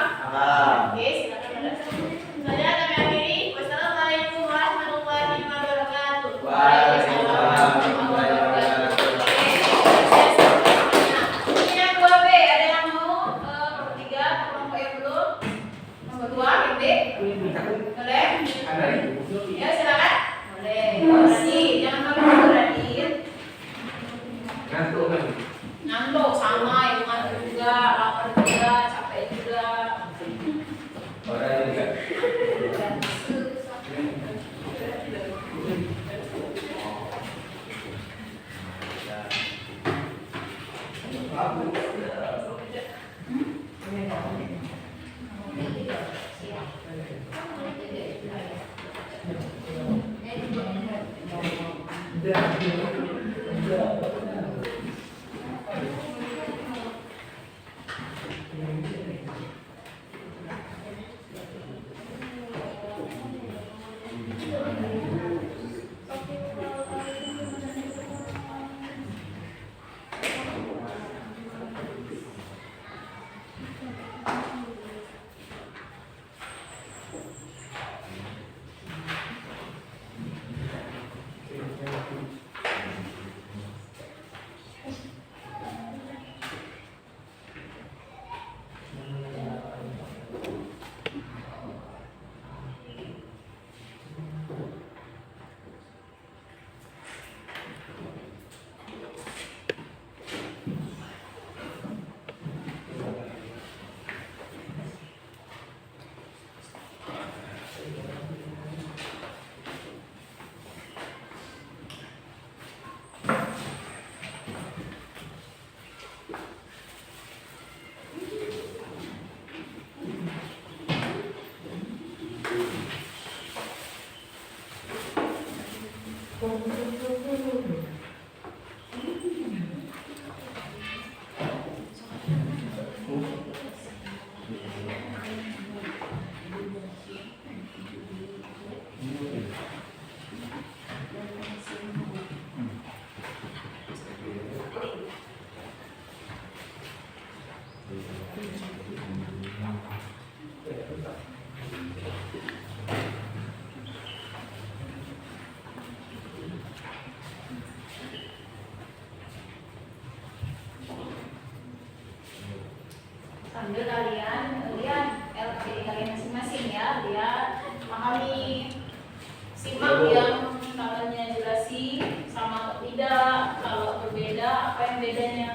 [SPEAKER 1] Oke, silakan Bunda.
[SPEAKER 4] Saudara kami akhiri. Wassalamualaikum warahmatullahi wabarakatuh.
[SPEAKER 1] Waalaikumsalam warahmatullahi wabarakatuh. Ini yang 2B, ada yang mau nomor 3 kelompok yang belum? Nomor 2, yang B? Boleh? Ya, silakan. Boleh. Radit, jangan malu Radit.
[SPEAKER 2] Ngantuk kan?
[SPEAKER 1] Ngantuk sama, yang ngantuk juga, lapar juga, capek juga.
[SPEAKER 2] Orang ini kan?
[SPEAKER 1] Sambil kalian lihat LPD kalian masing-masing ya, lihat, pahami, simak yang kalian jelasi sama atau tidak, kalau berbeda apa yang bedanya.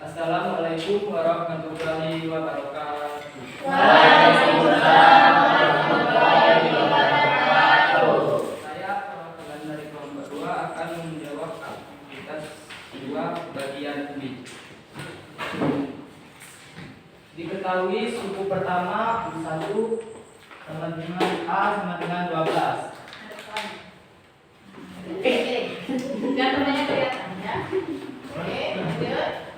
[SPEAKER 3] Assalamualaikum warahmatullahi wabarakatuh.
[SPEAKER 4] Waalaikumsalam warahmatullahi wabarakatuh.
[SPEAKER 3] Saya perwakilan dari kelompok 2 akan menjawab aktivitas 2 bagian B. Diketahui suku pertama U1 sama dengan A sama dengan 12.
[SPEAKER 1] Biar temannya kelihatan ya. Oke, lanjut.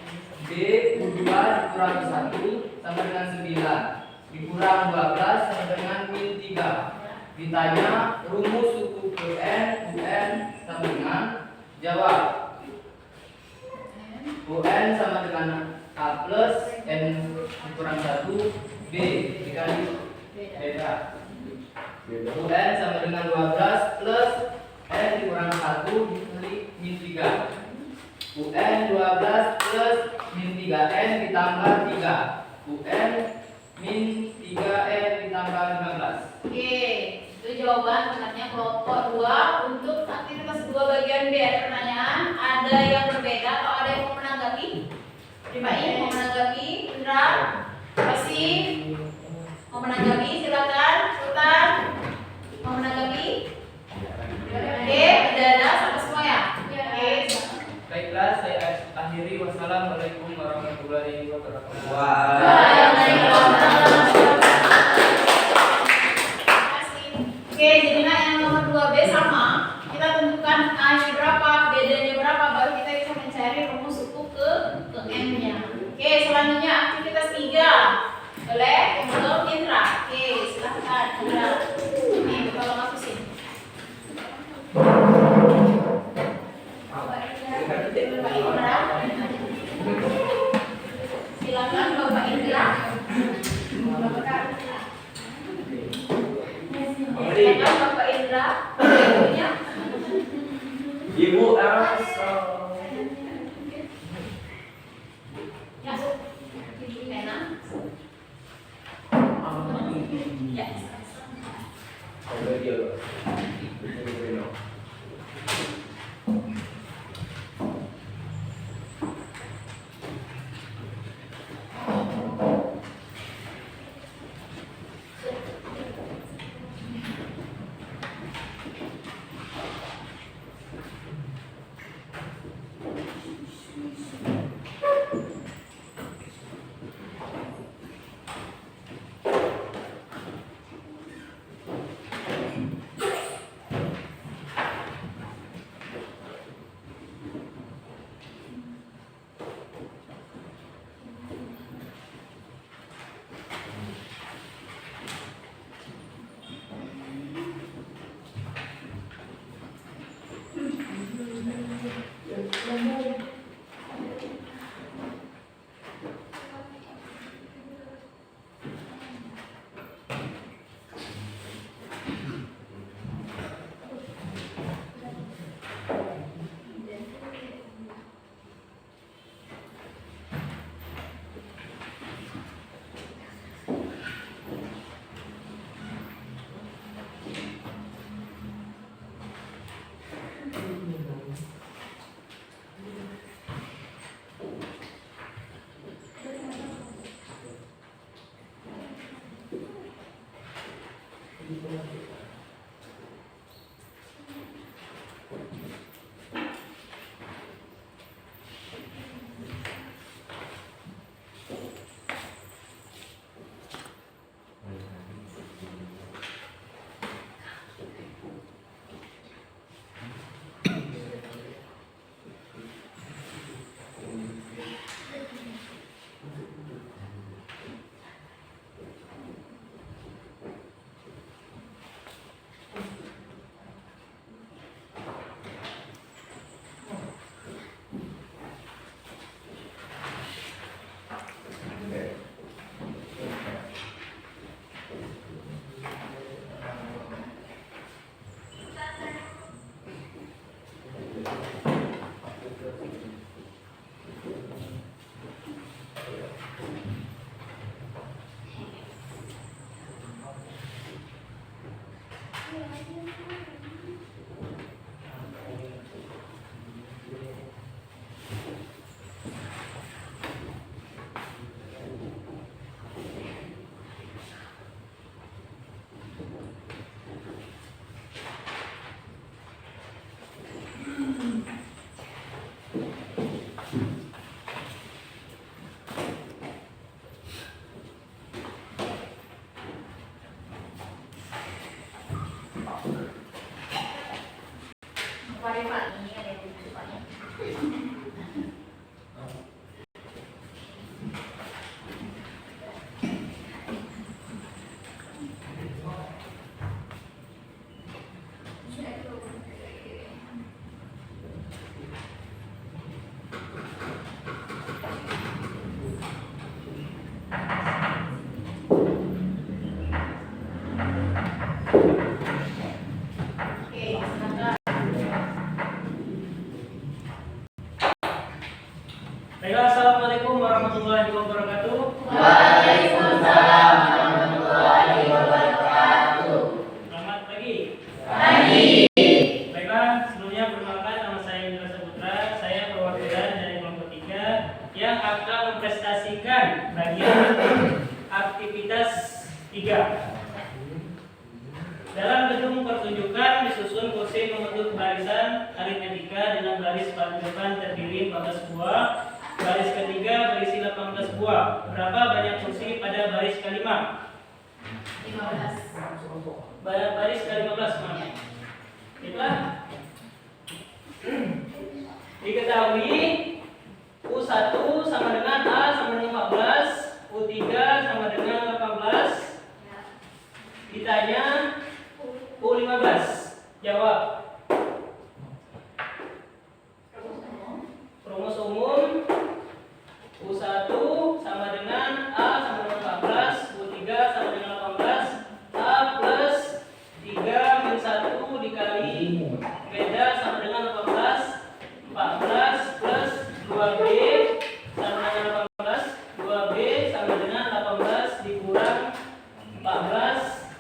[SPEAKER 3] B U2 dikurangi 1 sama dengan 9 dikurang 12 sama dengan min 3. Ditanya rumus suku UN sama dengan, jawab UN sama dengan A plus N dikurang 1 B dikali beta. UN sama dengan 12 plus N dikurang 1 dikali min 3. UN 12 plus min 3N ditambah 3 UN min 3N ditambah 15.
[SPEAKER 1] Oke, itu jawaban benarnya kelompok 2 untuk aktivitas 2 bagian bagian B ada pertanyaan, ada yang berbeda atau ada yang mau menanggapi? Ribai mau menanggapi? Indra? Masih? Mau menanggapi? Silakan. Sultan? Mau menanggapi? Oke, ada sama semua ya? Oke.
[SPEAKER 3] Baiklah, saya akhiri. Wassalamualaikum warahmatullahi wabarakatuh.
[SPEAKER 1] Waalaikumsalam. Oke, jadinya yang nomor 2B sama. Kita tentukan A-nya berapa, B-nya berapa, baru kita bisa mencari rumus suku ke M-nya. Oke, selanjutnya aktivitas 3 oleh Om Indra. Oke, silahkan Indra. Nih, tolong hapus. Bapak Indra. Silakan Bapak Indra. Silakan Bapak Indra. Ibunya.
[SPEAKER 2] Ibu Elsa.
[SPEAKER 1] Ya. Pena. Ya.
[SPEAKER 2] Ada dia loh.
[SPEAKER 1] Mari Pak, ini ada yang lucu Pak ya. Oke, silakan.
[SPEAKER 6] Baiklah, assalamualaikum warahmatullahi wabarakatuh.
[SPEAKER 4] Waalaikumsalam warahmatullahi wabarakatuh.
[SPEAKER 6] Selamat pagi.
[SPEAKER 4] Pagi.
[SPEAKER 6] Baiklah, sebelumnya perkenalkan nama kakak mempresentasikan bagian aktivitas 3. Dalam gedung pertunjukan disusun kursi membentuk barisan aritmetika dengan baris paling depan terdiri 14 buah, baris ketiga berisi 18 buah. Berapa banyak kursi pada baris kelima?
[SPEAKER 1] 15.
[SPEAKER 6] Baris ke-15 mana? Itulah. Diketahui U1 sama dengan A sama dengan 14, U3 sama dengan 18. Ditanya U15. Jawab. Rumus umum U1 sama dengan A sama dengan 14, U3 sama dengan 18, A plus 3 min 1 dikali beda sama dengan 18, 14 plus 2B sama dengan 18, 2B sama dengan 18 dikurang 14,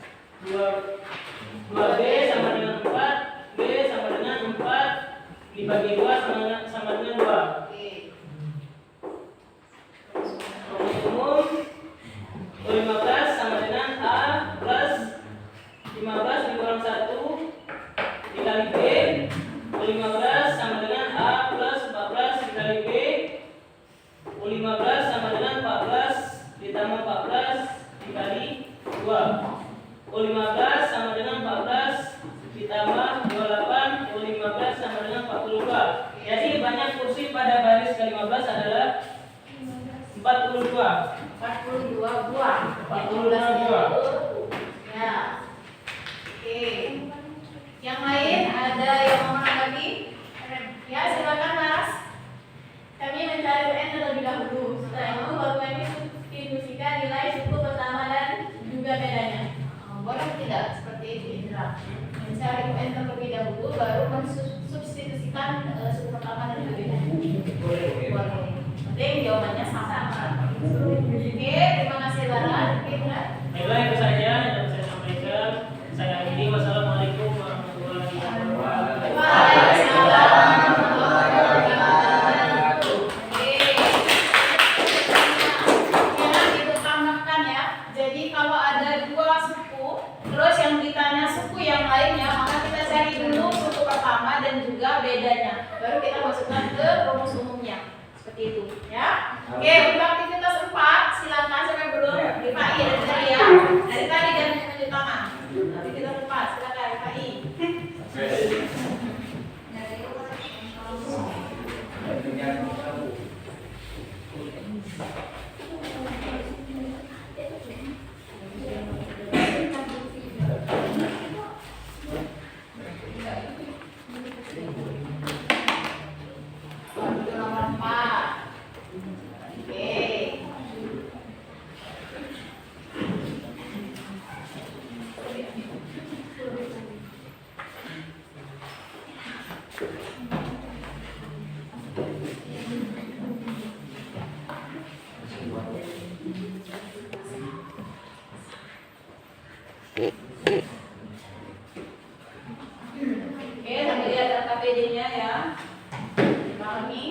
[SPEAKER 6] 2B sama dengan 4, B sama dengan 4 dibagi 2 sama dengan 2. Rumus umum U15 sama dengan A plus 15 dikurang 1 dikali B. U15 sama dengan A plus 14 dikali B. U15 sama dengan 14 ditambah 14 dikali 2. U15 sama dengan 14 ditambah 28. U15 sama dengan 42. Jadi banyak kursi pada baris ke-15 adalah 42
[SPEAKER 1] buah.
[SPEAKER 6] 42 buah.
[SPEAKER 1] Ya. Oke. Yang lain ada yang mau menanggapi? Ya, silakan Mas.
[SPEAKER 4] Kami mencari UN terlebih dahulu. Setelah itu baru kami substitusikan nilai suku pertama dan juga bedanya.
[SPEAKER 1] Boleh tidak seperti itu Indra? Mencari UN terlebih dahulu baru mensubstitusikan suku pertama dan juga bedanya. Boleh. Penting jawabannya sama. Oke, terima kasih Lara. Oke, Indra.
[SPEAKER 6] Baiklah, itu saja yang dapat saya sampaikan. Saya akhiri. Wassalamualaikum warahmatullahi wabarakatuh.
[SPEAKER 1] Waalaikumsalam warahmatullahi wabarakatuh. Oke. Jangan ditambahkan ya. Jadi kalau ada 2 suku, terus yang ditanya suku yang lainnya, maka kita cari dulu suku pertama dan juga bedanya. Baru kita masukkan ke rumus umumnya. Seperti itu, ya. Oke, untuk aktivitas 4, silakan sampai belum Rifai dari tadi ya. Dari tadi dan menunjuk tangan. Aktivitas 4, silakan Rifai. Nomor 4. Oke. Oke, sambil lihat LKPD-nya ya. Dipahami.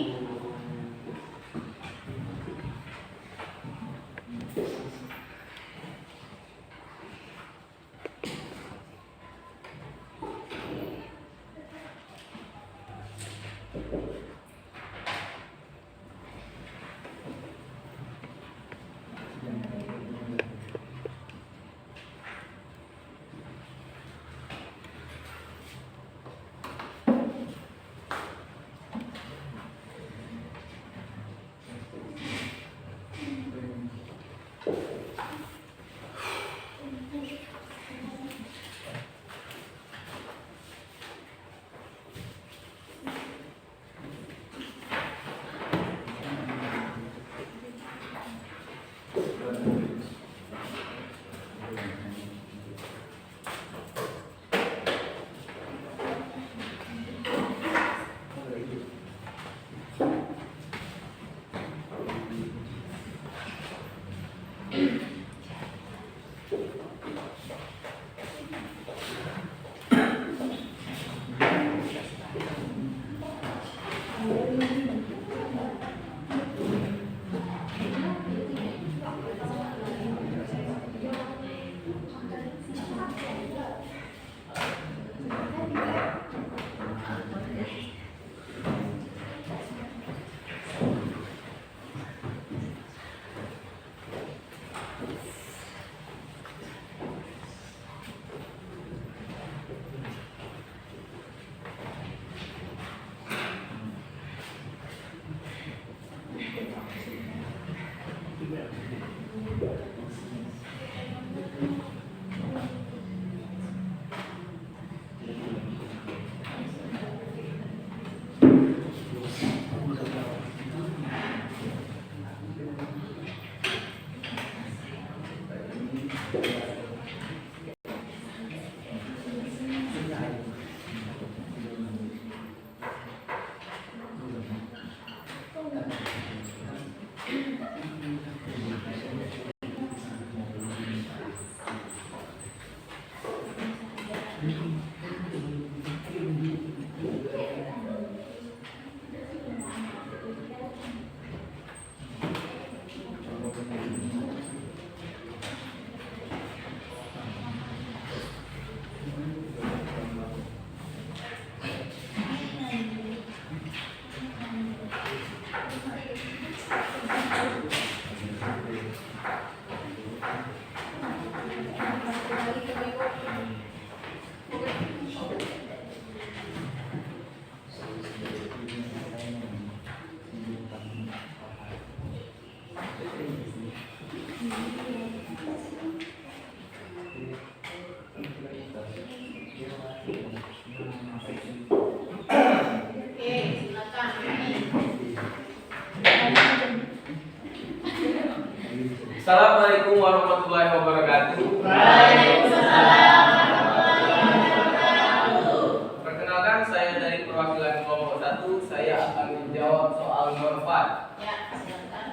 [SPEAKER 2] Assalamualaikum warahmatullahi wabarakatuh.
[SPEAKER 4] Waalaikumsalam warahmatullahi wabarakatuh.
[SPEAKER 2] Perkenalkan, saya dari perwakilan kelompok 1. Saya akan menjawab soal nomor 4.
[SPEAKER 4] Ya, silakan.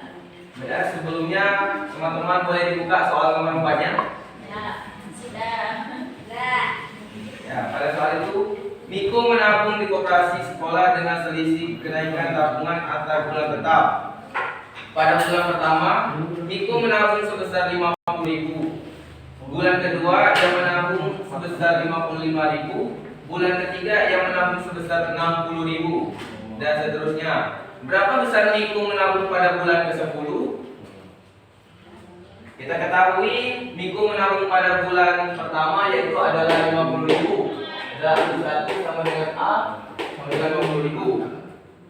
[SPEAKER 2] Ya, sebelumnya teman-teman boleh dibuka soal nomor 4-nya.
[SPEAKER 4] Ya, sudah.
[SPEAKER 2] Ya, pada soal itu, Miko menabung di koperasi sekolah dengan selisih kenaikan tabungan antar bulan tetap. Pada bulan pertama, Miko menabung sebesar 50.000. Bulan kedua, ia menabung sebesar 55.000. Bulan ketiga, ia menabung sebesar 60.000. Dan seterusnya. Berapa besar Miko menabung pada bulan ke-10? Kita ketahui Miko menabung pada bulan pertama yaitu adalah 50.000. Adalah 1 sama dengan A sama dengan 50.000.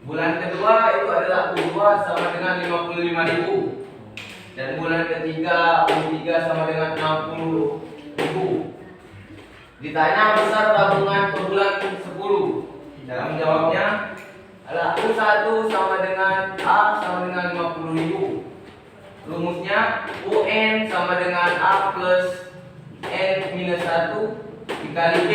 [SPEAKER 2] Bulan kedua itu adalah U2 sama dengan 55.000. Dan bulan ketiga U3 sama dengan 60.000. Ditanya besar tabungan ke bulan 10. Dalam menjawabnya adalah U1 sama dengan A sama dengan 50.000. Rumusnya UN sama dengan A plus N minus 1 dikali B.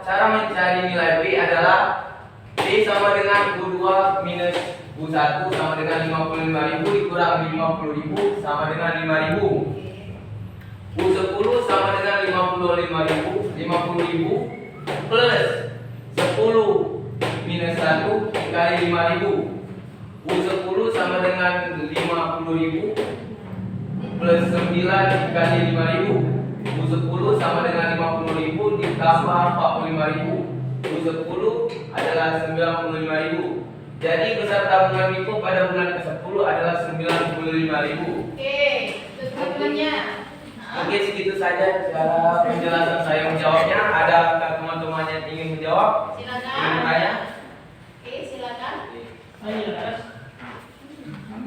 [SPEAKER 2] Cara mencari nilai B adalah B sama dengan U2 minus U1 sama dengan 55.000 dikurang 50.000 sama dengan 5.000. U10 sama dengan 50.000 plus 10 minus 1 dikali 5.000. U10 sama dengan 50.000 plus 9 dikali 5.000. U10 sama dengan 50.000 ditambah 45.000. U10 adalah 95.000. Jadi besar tabungan Miko pada bulan ke-10 adalah 95.000.
[SPEAKER 4] Oke, tujuannya.
[SPEAKER 2] Oke, segitu saja cara penjelasan saya menjawabnya. Adakah teman-teman yang ingin menjawab? Ingin
[SPEAKER 4] Silakan.
[SPEAKER 2] bertanya?
[SPEAKER 4] Oke, silakan.
[SPEAKER 6] Ayo, Laras.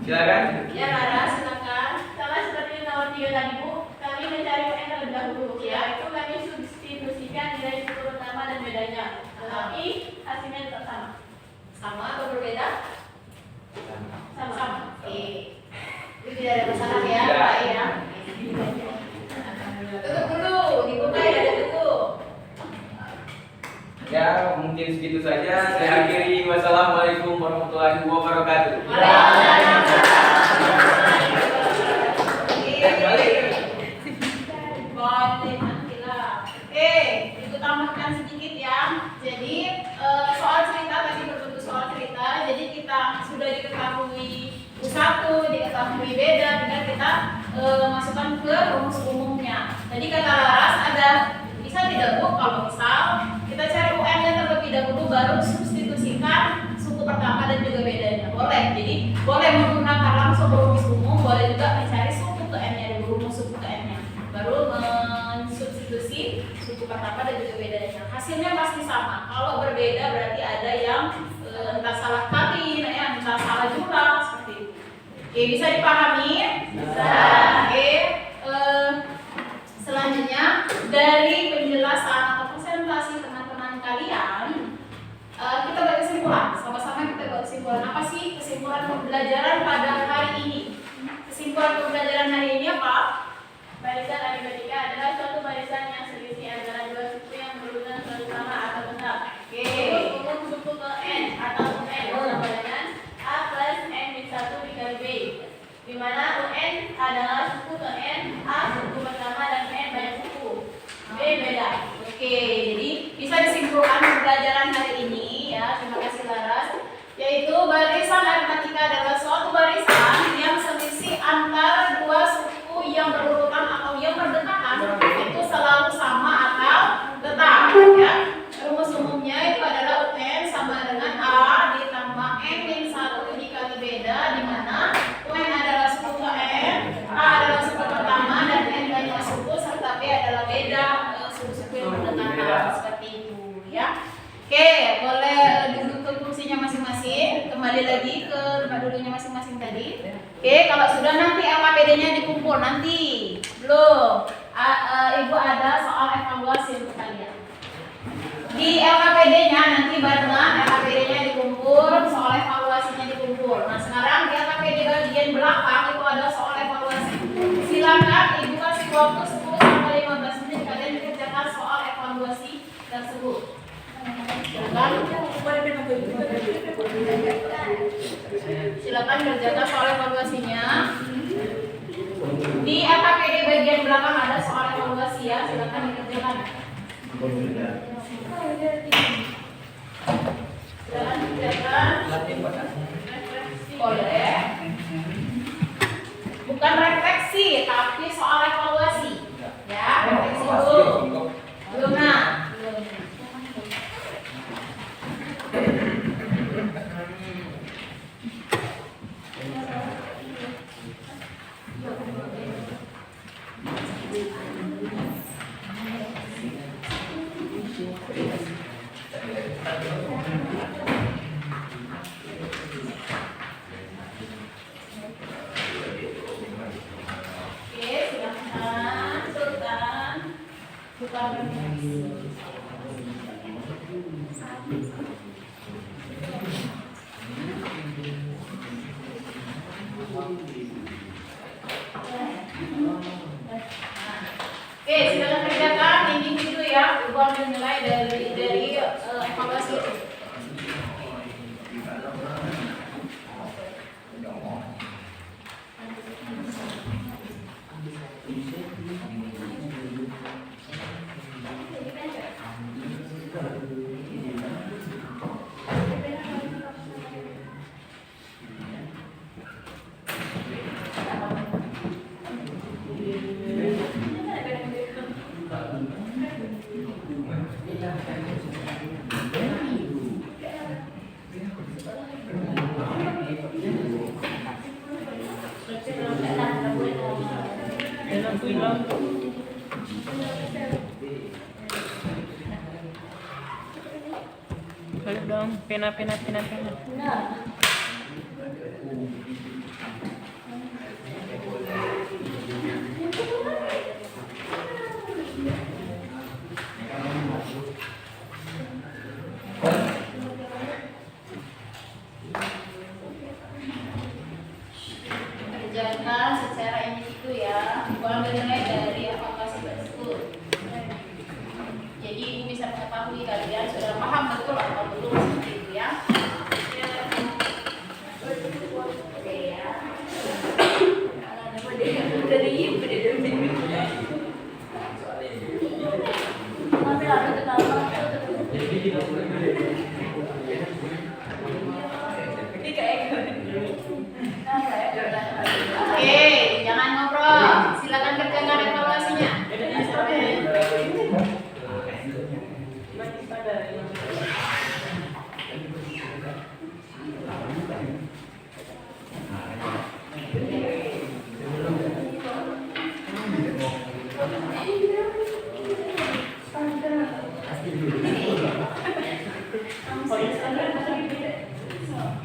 [SPEAKER 2] Silakan.
[SPEAKER 4] Ya, Rara, silakan. Sama seperti nomor 3 tadi, Bu. Kami mencari UN terlebih dahulu. Ya, itu kami substitusikan nilai buku pertama dan bedanya. Tetapi hasilnya tetap sama. Sama atau berbeda? Sama. Oke. Itu tidak ada masalah ya,
[SPEAKER 2] Tidak.
[SPEAKER 4] Pak ya. Tutup dulu, dibuka ya, tutup.
[SPEAKER 2] Ya, mungkin segitu saja. Saya akhiri. Wassalamualaikum warahmatullahi wabarakatuh.
[SPEAKER 1] Itu tambahkan sedikit ya. Jadi soal cerita tadi berbentuk soal cerita. Jadi kita sudah diketahui U1, diketahui beda, tinggal kita masukkan ke rumus umumnya. Jadi kata Laras ada bisa tidak Bu kalau misal kita cari UN yang terlebih dahulu baru substitusikan suku pertama dan juga bedanya. Boleh. Jadi boleh menggunakan langsung rumus umum, boleh juga mencari suku ke N-nya dulu, rumus suku ke N-nya. Baru mensubstitusi suku pertama dan juga bedanya. Hasilnya pasti sama. Kalau berbeda berarti ada yang entah salah kali, entah salah jumlah seperti itu. Oke, bisa dipahami? Bisa. Oke, selanjutnya dari penjelasan atau presentasi teman-teman kalian, kita buat kesimpulan. Sama-sama kita buat kesimpulan. Apa sih kesimpulan pembelajaran pada hari ini? Kesimpulan pembelajaran hari ini apa?
[SPEAKER 4] Barisan aritmetika adalah suatu barisan yang selisih antara dua suku yang berurutan selalu sama atau benar.
[SPEAKER 1] Oke.
[SPEAKER 4] Umum suku ke N atau UN sama dengan A plus N min 1 dikali B, di mana UN adalah suku ke N, A suku pertama dan N banyak suku, B beda.
[SPEAKER 1] Oke, jadi bisa disimpulkan pembelajaran hari ini ya. Terima kasih Laras. Yaitu barisan aritmetika adalah suatu barisan yang selisih antara dua suku yang berurutan atau yang berdekatan itu selalu sama atau tetap ya. Rumus umumnya itu adalah UN sama dengan A ditambah N min 1 dikali beda, di mana UN adalah suku ke N, A adalah suku pertama dan N banyak suku serta B adalah beda suku-suku yang berdekatan seperti itu ya. Oke, boleh duduk ke kursinya masing-masing. Kembali lagi ke tempat duduknya masing-masing tadi. Oke, kalau sudah nanti LKPD-nya dikumpul nanti. Belum. Ibu ada soal evaluasi untuk kalian. Di LKPD-nya nanti barengan LKPD-nya dikumpul. pada soal evaluasi. Silakan Ibu kasih waktu 10 sampai 15 menit kalian mengerjakan soal evaluasi tersebut. Silakan kerjakan soal evaluasinya. Di AKPD bagian belakang ada soal evaluasi ya, silakan dikerjakan. Silakan dikerjakan. Boleh. Bukan refleksi, tapi soal evaluasi. Ya, refleksi dulu. Belum nah. Oke, silakan Sultan. Bukan refleksi. Oke, silakan kerjakan individu ya. Ibu ambil nilai dari evaluasi itu.
[SPEAKER 6] Balik dong, pena.
[SPEAKER 1] Kerjakan secara individu ya. Ibu ambil nilai dari evaluasi tersebut. Jadi Ibu bisa mengetahui kalian sudah paham betul atau belum seperti itu ya. Oke ya. Oke, jangan ngobrol. Silakan kerjakan evaluasinya.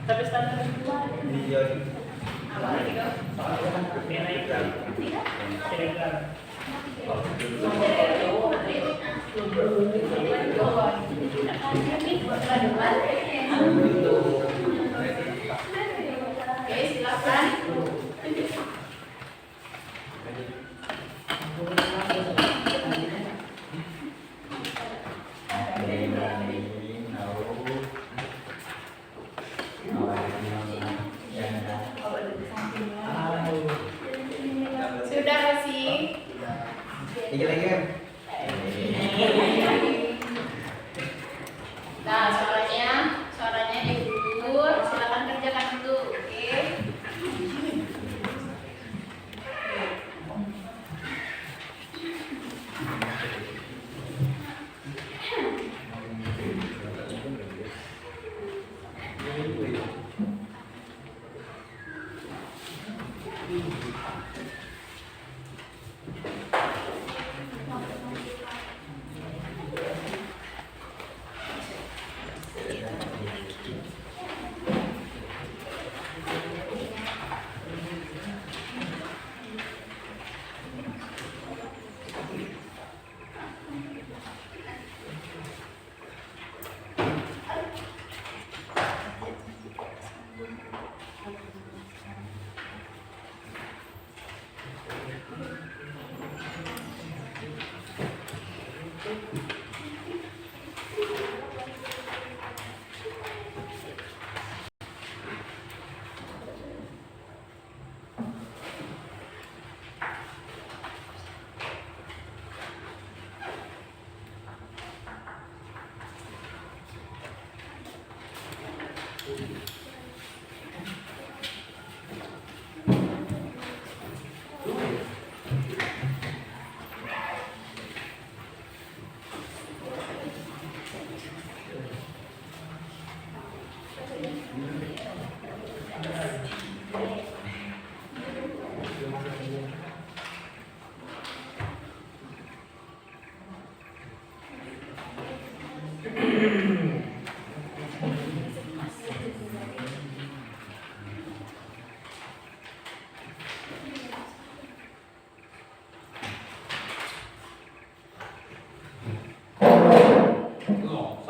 [SPEAKER 6] Tapi standar pena ikan.
[SPEAKER 1] Oke, silakan. Sudah kasih.
[SPEAKER 2] Lagi.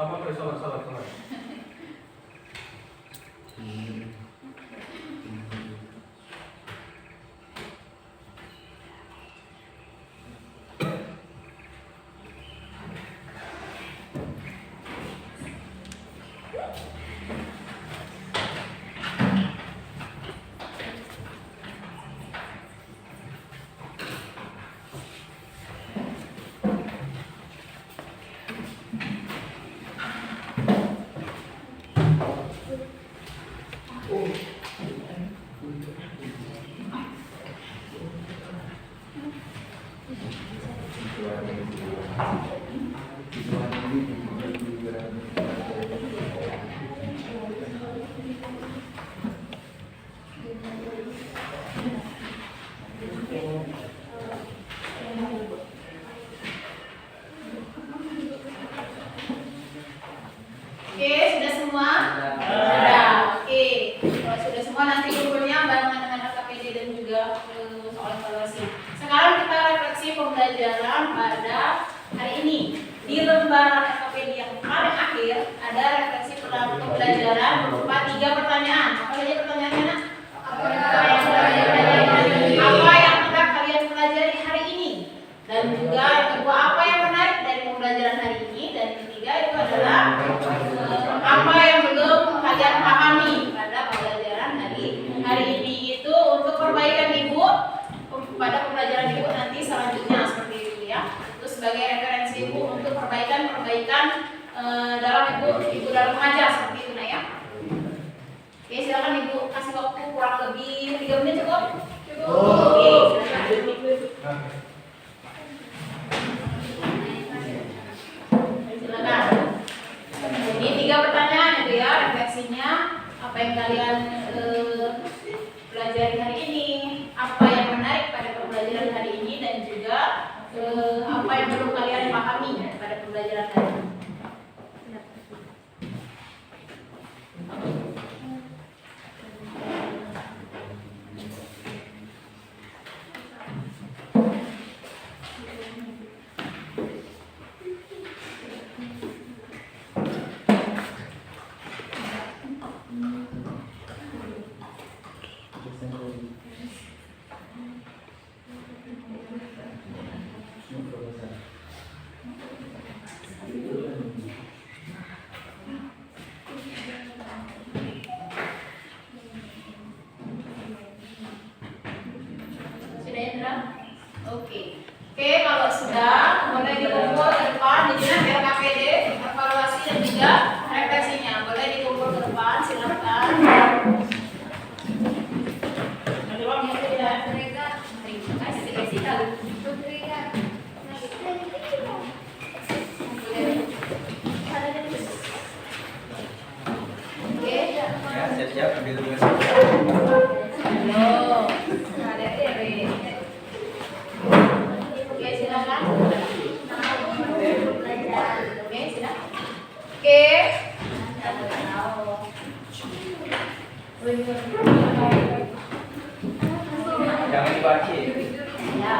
[SPEAKER 2] Sabar.
[SPEAKER 1] Oke, sudah semua? Sudah. Oke. Kalau sudah semua nanti kumpulnya barengan dengan KPD dan juga soal evaluasi. Sekarang kita refleksi pembelajaran pada hari ini. Di lembaran KPD yang paling akhir ada refleksi pembelajaran berupa 3 pertanyaan. Apa saja pertanyaannya, Nak? Apa yang telah kalian pelajari hari ini? Dan juga yang kedua, apa yang menarik dari pembelajaran hari ini? Dan yang ketiga itu adalah apa yang belum kalian pahami pada pembelajaran hari ini. Itu untuk perbaikan Ibu pada pembelajaran Ibu nanti selanjutnya seperti itu ya. Itu sebagai referensi Ibu untuk perbaikan dalam Ibu dalam mengajar seperti itu, Nak ya. Oke, silakan Ibu kasih waktu kurang lebih 3 menit cukup? Oke, silakan. Silakan. Ini 3 pertanyaan itu ya, refleksinya apa yang kalian pelajari hari ini, apa yang menarik pada pembelajaran hari ini, dan juga apa yang belum kalian pahami pada pembelajaran hari ini. Sudah Indra? Oke, kalau sudah boleh dikumpul ke depan, jadi biar KPD evaluasi dan juga refleksinya boleh dikumpul ke depan, silakan.
[SPEAKER 2] Siap-siap ambil tugas.
[SPEAKER 1] Halo, ada Eri. Oke, silakan. Oke, silakan. Oke.
[SPEAKER 2] Jangan dibaca.
[SPEAKER 1] Ya.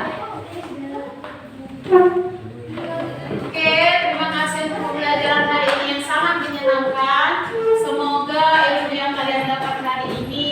[SPEAKER 1] Oke, terima kasih untuk pembelajaran hari ini yang sangat menyenangkan. Semoga ilmu yang kalian dapat hari ini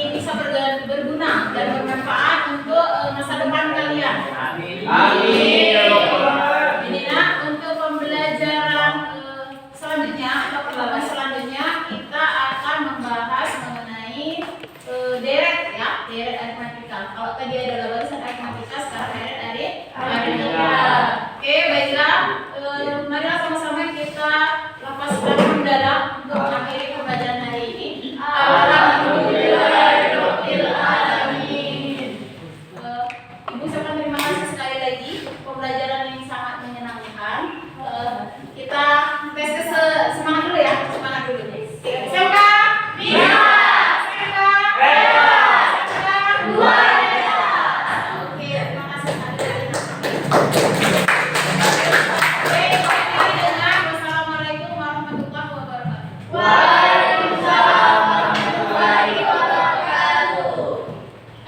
[SPEAKER 1] Oke, akhiri dengan wassalamualaikum warahmatullahi wabarakatuh.
[SPEAKER 5] Waalaikumsalam warahmatullahi wabarakatuh.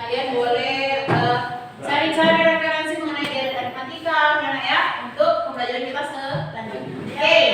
[SPEAKER 1] Kalian boleh cari-cari referensi mengenai aritmatika, karena ya untuk pembelajaran kita selanjutnya. Oke.